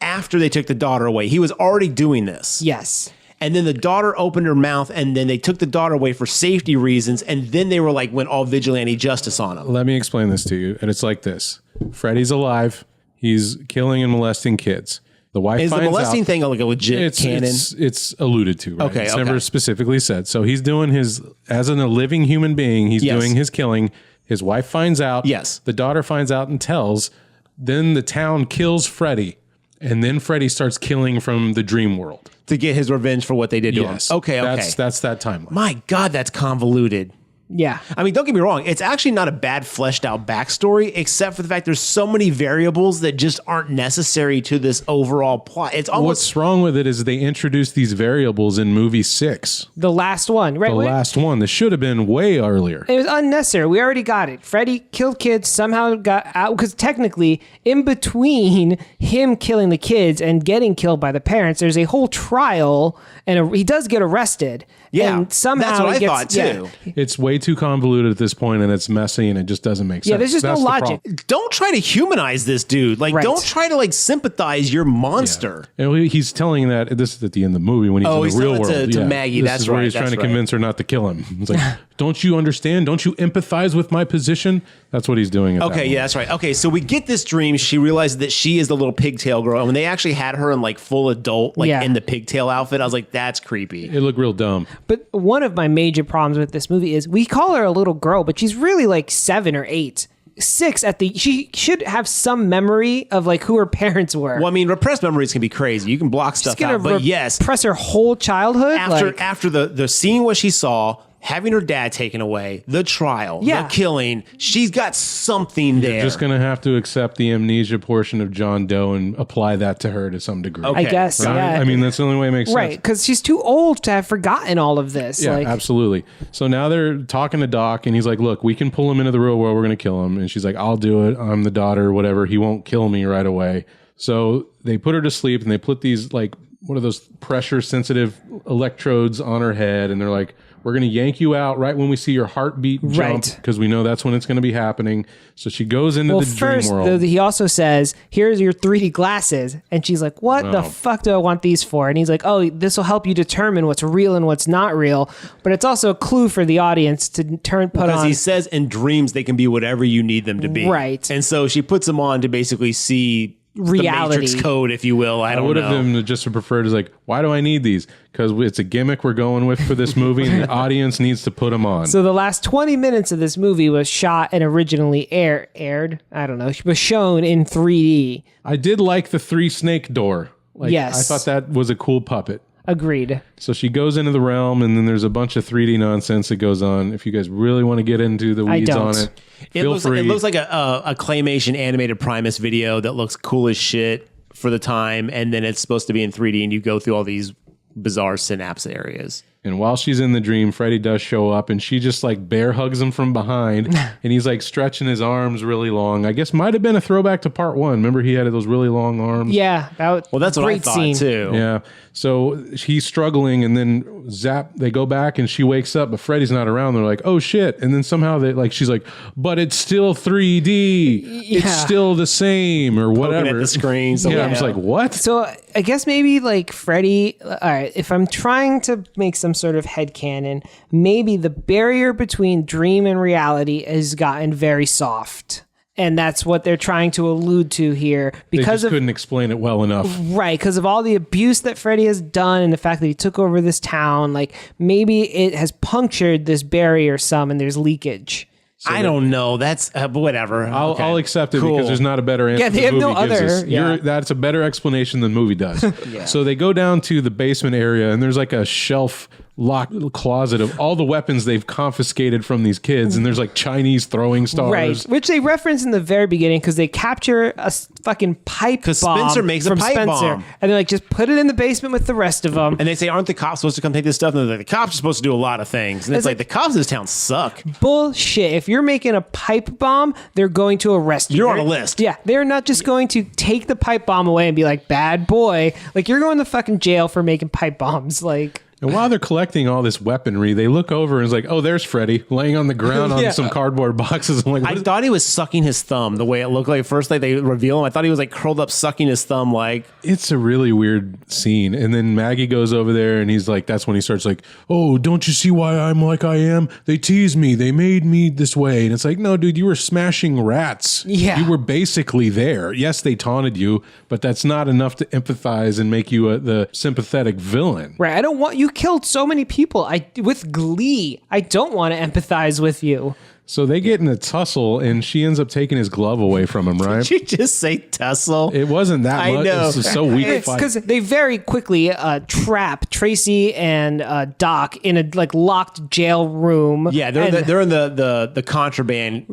after they took the daughter away. He was already doing this. Yes. And then the daughter opened her mouth, and then they took the daughter away for safety reasons. And then they were like, went all vigilante justice on him. Let me explain this to you. And it's like this. Freddy's alive. He's killing and molesting kids. The wife Is the finds molesting out, thing like a legit canon? It's alluded to, right? Okay, It's okay. never specifically said. So he's doing his, as a living human being, he's Yes. doing his killing. His wife finds out. Yes. The daughter finds out and tells. Then the town kills Freddy. And then Freddy starts killing from the dream world. To get his revenge for what they did to Yes. him. Okay. That's that timeline. My God, that's convoluted. Yeah. I mean, don't get me wrong. It's actually not a bad fleshed out backstory, except for the fact there's so many variables that just aren't necessary to this overall plot. It's almost What's wrong with it is they introduced these variables in movie 6. The last one, right? The last one. This should have been way earlier. It was unnecessary. We already got it. Freddy killed kids, somehow got out, because technically, in between him killing the kids and getting killed by the parents, there's a whole trial, and he does get arrested. Yeah, and somehow that's what he I thought too. Yeah. It's way too convoluted at this point, and it's messy, and it just doesn't make sense. Yeah, there's just That's no the logic. problem. Don't try to humanize this dude. Like, Right. don't try to like sympathize your monster. And he's telling that this is at the end of the movie when he's Oh, in he's the real telling it world. to Maggie. This That's is where right, he's trying that's to right. convince her not to kill him. It's like, don't you understand? Don't you empathize with my position? That's what he's doing. At that Okay, moment. yeah, that's right. Okay, so we get this dream. She realizes that she is the little pigtail girl. And when they actually had her in like full adult, like Yeah. in the pigtail outfit, I was like, that's creepy. It looked real dumb. But one of my major problems with this movie is we call her a little girl, but she's really like 7 or 8. 6 at the she should have some memory of like who her parents were. Well, I mean, repressed memories can be crazy. You can block stuff She's gonna out. But yes, press her whole childhood. after the seeing what she saw, having her dad taken away, the trial, Yeah. the killing, she's got something there. Just going to have to accept the amnesia portion of John Doe and apply that to her to some degree. Okay. I guess, Right? yeah. I mean, that's the only way it makes right, sense. because she's too old to have forgotten all of this. Yeah, like, absolutely. So now they're talking to Doc, and he's like, look, we can pull him into the real world. We're going to kill him. And she's like, I'll do it. I'm the daughter, whatever. He won't kill me right away. So they put her to sleep, and they put these, like, what are those pressure-sensitive electrodes on her head, and they're like, we're going to yank you out right when we see your heartbeat jump, Right. because we know that's when it's going to be happening. So she goes into the first, dream world. he also says, here's your 3D glasses. And she's like, what the fuck do I want these for? And he's like, oh, this will help you determine what's real and what's not real. But it's also a clue for the audience to put because on. he says in dreams they can be whatever you need them to be. Right. And so she puts them on to basically see Reality. the Matrix code, if you will. I I don't would know. have just preferred is like, why do I need these? Because it's a gimmick we're going with for this movie, and the audience needs to put them on. So the last 20 minutes of this movie was shot and originally aired. I don't know. Was shown in 3D. I did like the 3-snake door. Like, Yes. I thought that was a cool puppet. Agreed. So she goes into the realm, and then there's a bunch of 3D nonsense that goes on. If you guys really want to get into the weeds don't. on it, It feel looks, free. it looks like a claymation animated Primus video that looks cool as shit for the time, and then it's supposed to be in 3D, and you go through all these bizarre synapse areas. And while she's in the dream, Freddy does show up, and she just like bear hugs him from behind, and he's like stretching his arms really long. I guess might have been a throwback to part 1. Remember, he had those really long arms. Yeah. Well, that's what I great thought scene. too. Yeah. So he's struggling, and then zap, they go back, and she wakes up, but Freddy's not around. They're like, oh shit. And then somehow they like, she's like, but it's still 3D. It's still the same, or whatever. Looking at the screen. So Yeah, I'm just like, what? So I guess maybe like Freddy, all right, if I'm trying to make some sort of headcanon, maybe the barrier between dream and reality has gotten very soft. And that's what they're trying to allude to here They because just of couldn't explain it well enough. right, because of all the abuse that Freddy has done and the fact that he took over this town, like maybe it has punctured this barrier some and there's leakage. I don't know. That's whatever. I'll accept it Cool. because there's not a better answer. Yeah, they the have no movie gives other- us. yeah. That's a better explanation than the movie does. So they go down to the basement area, and there's like a shelf locked closet of all the weapons they've confiscated from these kids, and there's like Chinese throwing stars. Right, which they reference in the very beginning because they capture a fucking pipe 'Cause bomb Spencer makes a from pipe Spencer, bomb. and they're like, just put it in the basement with the rest of them. And they say, aren't the cops supposed to come take this stuff? And they're like, the cops are supposed to do a lot of things. And it's like, the cops in this town suck. Bullshit. If you're making a pipe bomb, they're going to arrest you. You're on They're- a list. Yeah, they're not just going to take the pipe bomb away and be like, bad boy. Like, you're going to fucking jail for making pipe bombs. Like, And while they're collecting all this weaponry, they look over and it's like, oh, there's Freddy laying on the ground Yeah. on some cardboard boxes. I'm like, what I is- thought he was sucking his thumb the way it looked like. First, like they reveal him. I thought he was like curled up, sucking his thumb. Like, it's a really weird scene. And then Maggie goes over there, and he's like, that's when he starts like, oh, don't you see why I'm like I am? They tease me. They made me this way. And it's like, no, dude, you were smashing rats. Yeah. You were basically there. Yes, they taunted you, but that's not enough to empathize and make you the sympathetic villain. right, I don't want, you killed so many people. With glee. I don't want to empathize with you. So they get in a tussle, and she ends up taking his glove away from him, right? Did you just say tussle? It wasn't that I much. know. It's just so weak. It's fight. because they very quickly trap Tracy and Doc in a like locked jail room. Yeah, they're in the contraband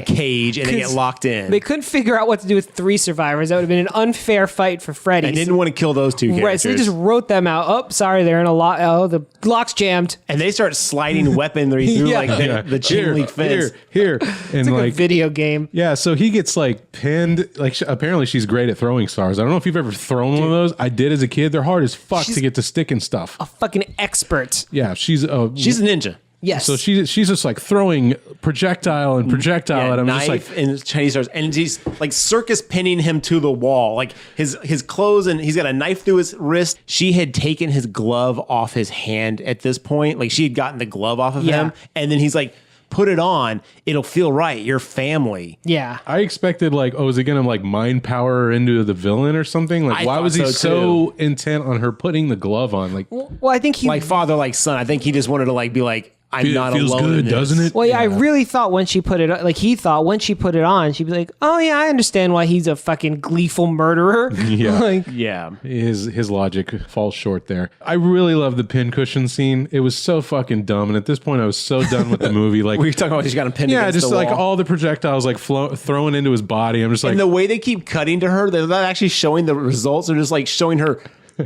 cage, and they get 'Cause locked in. They couldn't figure out what to do with 3 survivors. That would have been an unfair fight for Freddy. I didn't want to kill those 2 characters. Right, so they just wrote them out. Oh, sorry, they're in a lock. Oh, the lock's jammed. and they start sliding weaponry through Yeah. like the chain link fence. Here, and It's like like a video game. yeah. So he gets like pinned. Like apparently she's great at throwing stars. I don't know if you've ever thrown one of those. I did as a kid. They're hard as fuck She's to get to stick and stuff. A fucking expert. Yeah, She's a ninja. Yes. so she's just like throwing projectile and projectile at him. Knife Just like and Chinese stars, and he's like circus pinning him to the wall, like his clothes, and he's got a knife through his wrist. She had taken his glove off his hand at this point, like she had gotten the glove off of him, and then he's like, "Put it on, it'll feel right. Your family." Yeah. I expected like, oh, is he gonna like mind power her into the villain or something? Like, I why thought was he so, so intent on her putting the glove on? Like, Well, I think he Like father, like son. I think he just wanted to like be like, I'm not feels alone. in good, this. doesn't it? Well, yeah, I really thought when she put it, like he thought when she put it on, she'd be like, "Oh yeah, I understand why he's a fucking gleeful murderer." Yeah. Like, Yeah. his logic falls short there. I really love the pincushion scene. It was so fucking dumb, and at this point, I was so done with the movie. Like, We were talking about he's got him pinned yeah, against just the like wall. all the projectiles like throwing into his body. I'm just like, And the way they keep cutting to her, they're not actually showing the results. They're just like showing her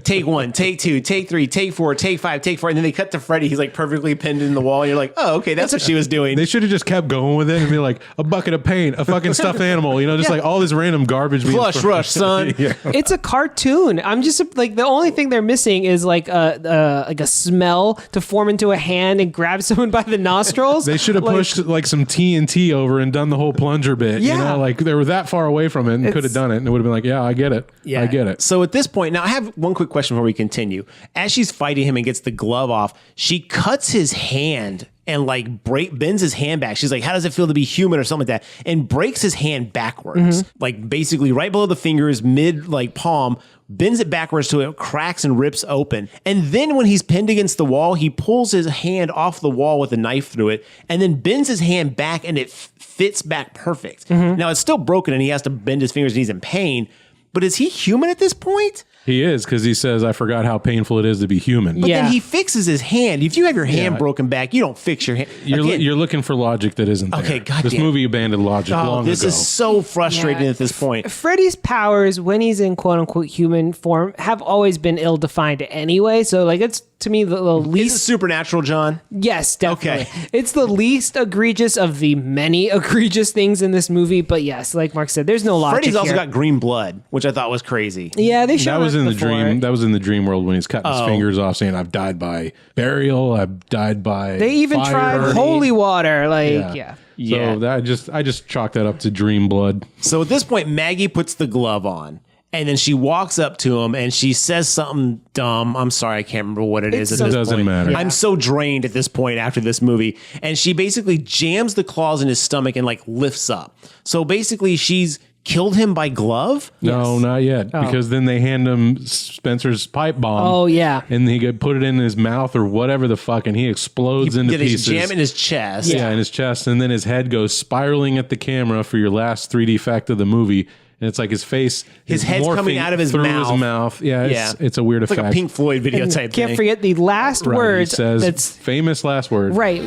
take 1, take 2, take 3, take 4, take 5, take 4. And then they cut to Freddy. He's like perfectly pinned in the wall. And you're like, oh, okay, that's what she was doing. they should have just kept going with it and be like a bucket of paint, a fucking stuffed animal, just like all this random garbage. being Flush thrown- rush, son. Yeah. it's a cartoon. I'm just like the only thing they're missing is like a smell to form into a hand and grab someone by the nostrils. They should have Like, pushed like some TNT over and done the whole plunger bit. Yeah. Like they were that far away from it and could have done it, and it would have been like, yeah, I get it. I get it. So at this point, now I have one quick question before we continue. As she's fighting him and gets the glove off, she cuts his hand and like bends his hand back. She's like, how does it feel to be human or something like that? And breaks his hand backwards, like basically right below the fingers, mid like palm, bends it backwards to it cracks and rips open. And then when he's pinned against the wall, he pulls his hand off the wall with a knife through it and then bends his hand back and it fits back perfect. Now it's still broken and he has to bend his fingers and he's in pain. But is he human at this point? He is, because he says, I forgot how painful it is to be human. But Yeah. then he fixes his hand. If you have your hand broken back, you don't fix your hand. Again, You're looking for logic that isn't there. Okay, goddamn. This movie abandoned logic long this ago. is so frustrating Yeah. at this point. Freddy's powers, when he's in quote unquote human form, have always been ill defined anyway. So, like, it's to me the Is it least. supernatural, John? Yes, definitely. Okay. It's the least egregious of the many egregious things in this movie. But yes, like Mark said, there's no logic. Freddy's also here. got green blood, which I thought was crazy. Yeah, they showed that was it in the before. dream. That was in the dream world when he's cutting his fingers off, saying, "I've died by burial. I've died by." They even fire." tried holy water. Like, yeah. Yeah. So I just chalked that up to dream blood. So at this point, Maggie puts the glove on. And then she walks up to him and she says something dumb. I'm sorry, I can't remember what it is. It's At this It doesn't point. matter. I'm so drained at this point after this movie. And she basically jams the claws in his stomach and like lifts up. So basically, she's killed him by glove. No, not yet, because then they hand him Spencer's pipe bomb. Oh, yeah. and he could put it in his mouth or whatever the fuck, and he explodes into Yeah, they pieces. jam it in his chest. Yeah, in his chest, and then his head goes spiraling at the camera for your last 3D fact of the movie. And it's like his face, His head's morphing coming out of his through mouth. his mouth. Yeah, it's a weird It's effect. like a Pink Floyd video And type can't thing. forget the last Right, words. he says That's famous last word. right.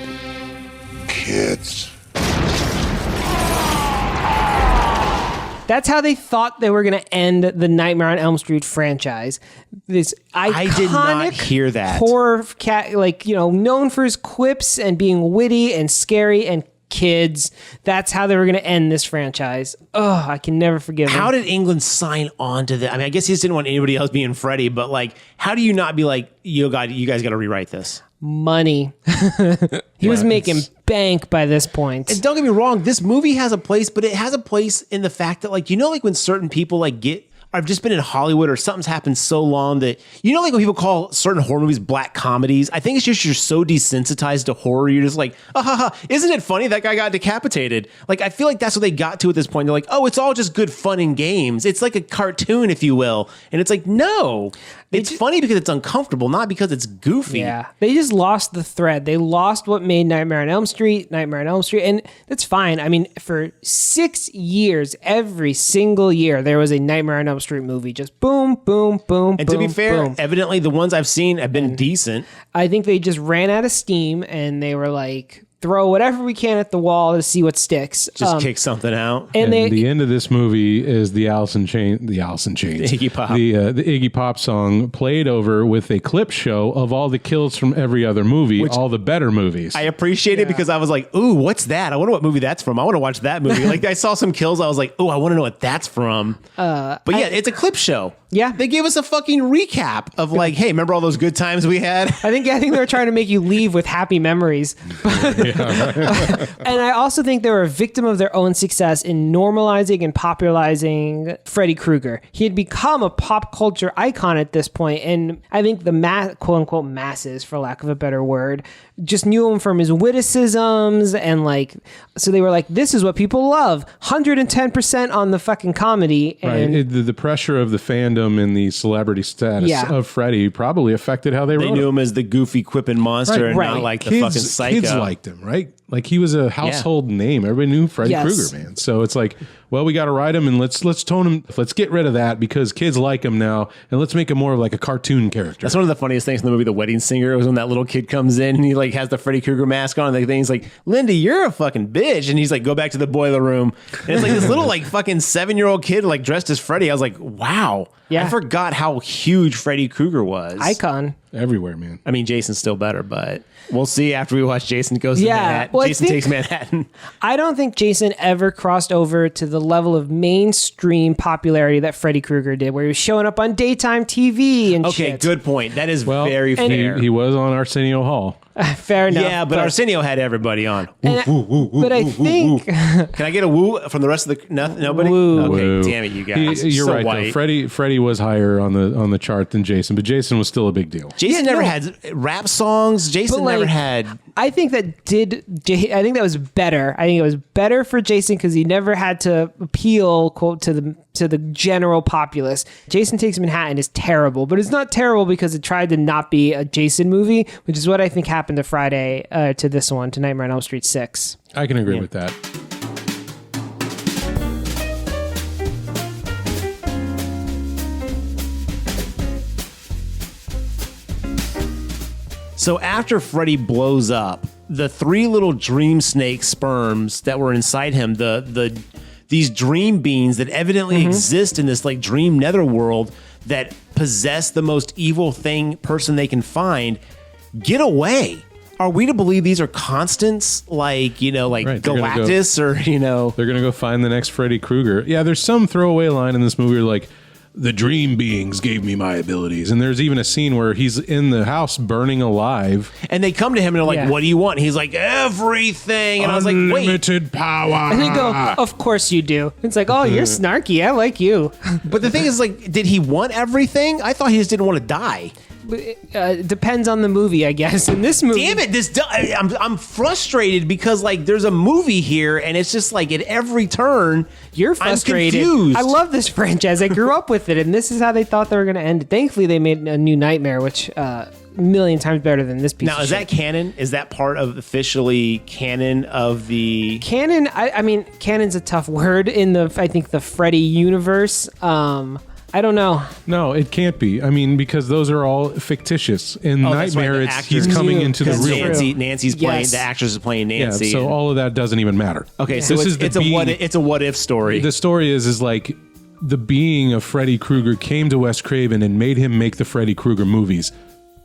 Kids. That's how they thought they were going to end the Nightmare on Elm Street franchise. This iconic I did not hear that. horror cat, like, known for his quips and being witty and scary and kids. That's how they were going to end this franchise. Oh, I can never forgive him. How did England sign on to that? I mean, I guess he just didn't want anybody else being Freddy, but like, how do you not be like, you guys got to rewrite this? Money. He was making bank by this point. And don't get me wrong, this movie has a place, but it has a place in the fact that like, like when certain people like get I've just been in Hollywood or something's happened so long that, like when people call certain horror movies black comedies, I think it's just you're so desensitized to horror. You're just like, isn't it funny that guy got decapitated? Like, I feel like that's what they got to at this point. They're like, oh, it's all just good fun and games. It's like a cartoon, if you will. And it's like, no, it's funny because it's uncomfortable, not because it's goofy. Yeah, they just lost the thread. They lost what made Nightmare on Elm Street, and that's fine. I mean, for 6 years, every single year, there was a Nightmare on Elm Street movie. Just boom, boom, boom, And boom, to be fair, boom. evidently the ones I've seen have been decent. I think they just ran out of steam, and they were like, throw whatever we can at the wall to see what sticks. Just kick something out. And the end of this movie is the Alice in Chains, the Iggy Pop. the Iggy Pop song played over with a clip show of all the kills from every other movie, all the better movies. I appreciate it because I was like, ooh, what's that? I wonder what movie that's from. I want to watch that movie. Like, I saw some kills. I was like, ooh, I want to know what that's from. But yeah, it's a clip show. Yeah. They gave us a fucking recap of like, hey, remember all those good times we had? I think they were trying to make you leave with happy memories. And I also think they were a victim of their own success in normalizing and popularizing Freddy Krueger. He had become a pop culture icon at this point, and I think the quote unquote masses, for lack of a better word, just knew him from his witticisms, and like, so they were like, this is what people love. 110% on the fucking comedy. And right. The pressure of the fandom and the celebrity status of Freddy probably affected how they wrote knew him. him as the goofy quipping monster and not like the fucking psycho. Kids liked him, right? Like, he was a household name. Everybody knew Freddy Krueger, man. So it's like, well, we got to write him and let's tone him. Let's get rid of that because kids like him now, and let's make him more of like a cartoon character. That's one of the funniest things in the movie The Wedding Singer. It was when that little kid comes in and he like has the Freddy Krueger mask on, and he's like, Lindy, you're a fucking bitch. And he's like, go back to the boiler room. And it's like this little like fucking 7-year-old kid like dressed as Freddy. I was like, wow. Yeah. I forgot how huge Freddy Krueger was. icon. Everywhere, man. I mean, Jason's still better, but we'll see after we watch Jason Goes to Manhattan. Well, Jason Takes Manhattan. I don't think Jason ever crossed over to the level of mainstream popularity that Freddy Krueger did, where he was showing up on daytime TV and Okay, shit. good point. That is very fair. He was on Arsenio Hall. Fair enough. Yeah, but Arsenio had everybody on. But I think Can I get a woo from the rest of the nobody? Woo. Okay, Woo. damn it, you guys. You're So right, white. though. Freddie was higher on the chart than Jason, but Jason was still a big deal. Jason never had rap songs. Jason But, like, never had. I think that was better. I think it was better for Jason because he never had to appeal, quote, to the general populace. Jason Takes Manhattan is terrible, but it's not terrible because it tried to not be a Jason movie, which is what I think happened to Friday, to this one, to Nightmare on Elm Street 6. I can agree with that. So after Freddy blows up, the 3 little dream snake sperms that were inside him, these dream beings that evidently exist in this like dream netherworld that possess the most evil person they can find, get away. Are we to believe these are constants, like, like Right, they're gonna Galactus or, They're going to go find the next Freddy Krueger. Yeah, there's some throwaway line in this movie where, like, the dream beings gave me my abilities. And there's even a scene where he's in the house burning alive. And they come to him and they're like, Yeah. what do you want? And he's like, everything. And I was like, wait. Unlimited power. And they go, of course you do. It's like, oh, you're snarky. I like you. But the thing is, like, did he want everything? I thought he just didn't want to die. It depends on the movie, I guess. In this movie, Damn it! I'm frustrated because like there's a movie here and it's just like at every turn you're frustrated. I'm confused. I love this franchise. I grew up with it, and this is how they thought they were going to end it. Thankfully, they made a new Nightmare, which a million times better than this piece. Now, of is shit. that canon? Is that part of officially canon of the? Canon? I mean, canon's a tough word in I think the Freddy universe. I don't know. No, it can't be. I mean, because those are all fictitious. In That's Nightmare, right, the he's actors- coming into the That's real true. world. Nancy's playing. Yes. The actress is playing Yeah, Nancy. so all of that doesn't even matter. Okay, so This is the it's a what if story. The story is like the being of Freddy Krueger came to Wes Craven and made him make the Freddy Krueger movies.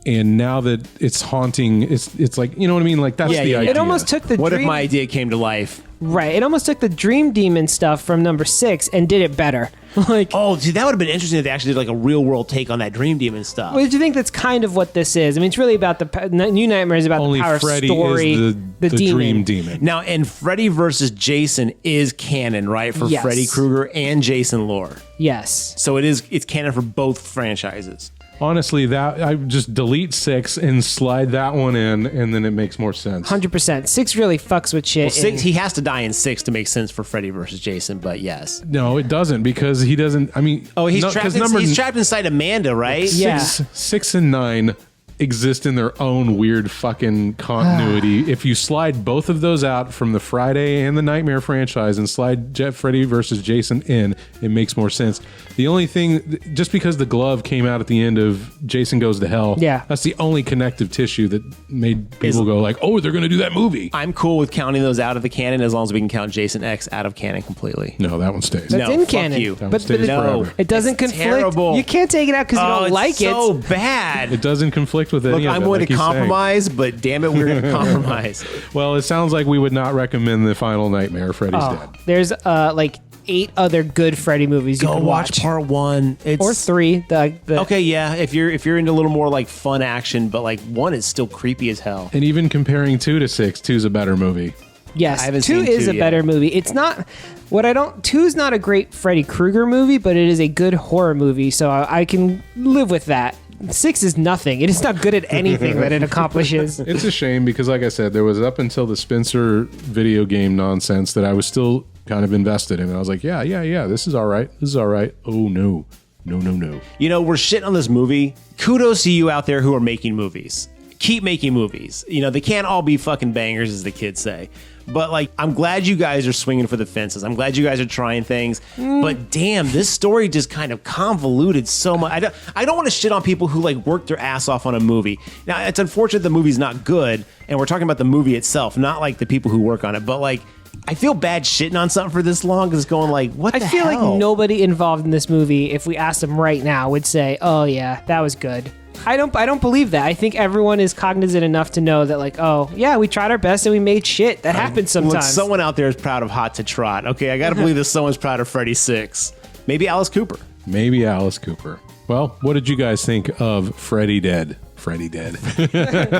And now that it's haunting, it's like, you know what I mean? Like, that's Yeah, the yeah, idea. It almost took the What if dream, my idea came to life? right. It almost took the Dream Demon stuff from number 6 and did it better. Like, Oh, see, that would have been interesting if they actually did like a real world take on that Dream Demon stuff. well, do you think that's kind of what this is? I mean, it's really about New Nightmare is about Only the power Freddy story. is the demon. dream demon. Now, and Freddy versus Jason is canon, right? For Yes. Freddy Krueger and Jason lore. Yes. So it's canon for both franchises. Honestly, that I just delete 6 and slide that one in, and then it makes more sense. 100%. 6 really fucks with shit. Well, 6, and- he has to die in 6 to make sense for Freddy versus Jason, but yes. No, it doesn't because he doesn't. I mean, Oh, he's no, trapped. 'cause He's trapped inside Amanda, right? Yeah. 6 and 9 exist in their own weird fucking continuity. If you slide both of those out from the Friday and the Nightmare franchise and slide Freddy versus Jason in, it makes more sense. The only thing, just because the glove came out at the end of Jason Goes to Hell, Yeah. that's the only connective tissue that made people go like, oh, they're going to do that movie. I'm cool with counting those out of the canon as long as we can count Jason X out of canon completely. No, that one stays. That's No, in fuck canon. you. That But, stays but No. forever. it doesn't It's conflict. terrible. You can't take it out because you don't like so it. bad. It doesn't conflict with Look, any of I'm it. going like to he's saying. compromise, but damn it, we're going to compromise. Well, it sounds like we would not recommend the Final Nightmare. Freddy's Oh, dead. there's like 8 other good Freddy movies you Go can watch part 1. It's or 3. The Okay, yeah. If you're into a little more like fun action, but like 1 is still creepy as hell. And even comparing 2 to 6, 2's a better movie. Yes, I haven't 2 seen is 2 a yet. better movie. It's not what I don't. 2 is not a great Freddy Krueger movie, but it is a good horror movie, so I can live with that. 6 is nothing. It is not good at anything that it accomplishes. It's a shame because, like I said, there was up until the Spencer video game nonsense that I was still kind of invested in. I was like, yeah, this is all right. This is all right. Oh, no. No. You know, we're shitting on this movie. Kudos to you out there who are making movies. Keep making movies. You know, they can't all be fucking bangers, as the kids say. But, like, I'm glad you guys are swinging for the fences. I'm glad you guys are trying things. But, damn, this story just kind of convoluted so much. I don't want to shit on people who, like, work their ass off on a movie. Now, it's unfortunate the movie's not good, and we're talking about the movie itself, not, like, the people who work on it. But, like, I feel bad shitting on something for this long because it's going, like, what the I feel hell? like nobody involved in this movie, if we asked them right now, would say, "Oh yeah, that was good." I don't believe that. I think everyone is cognizant enough to know that, like, oh yeah, we tried our best and we made shit. That happens sometimes. Look, someone out there is proud of Hot to Trot. Okay, I got to believe that someone's proud of Freddy 6. Maybe Alice Cooper. Maybe Alice Cooper. Well, what did you guys think of Freddy Dead? Freddy Dead.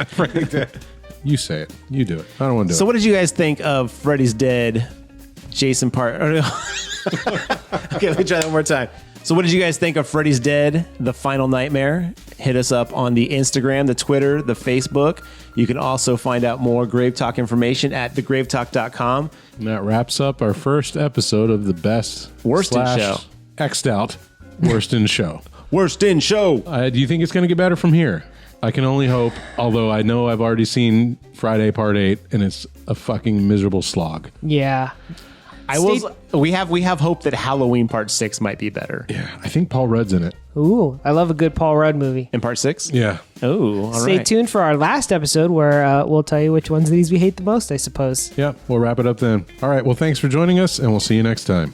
Freddy Dead. You say it. You do it. I don't want to do So it. what did you guys think of Freddy's Dead, Jason Part... Okay, let me try that one more time. So what did you guys think of Freddy's Dead, The Final Nightmare? Hit us up on the Instagram, the Twitter, the Facebook. You can also find out more Grave Talk information at thegravetalk.com. And that wraps up our first episode of the best Worst in / show. X'd out Worst in Show. Worst in show. Do you think it's going to get better from here? I can only hope, although I know I've already seen Friday Part 8, and it's a fucking miserable slog. yeah. We have hope that Halloween Part 6 might be better. Yeah, I think Paul Rudd's in it. Ooh, I love a good Paul Rudd movie. In Part 6? Yeah. Oh, all right. Stay tuned for our last episode where we'll tell you which ones of these we hate the most, I suppose. Yeah, we'll wrap it up then. All right, well, thanks for joining us, and we'll see you next time.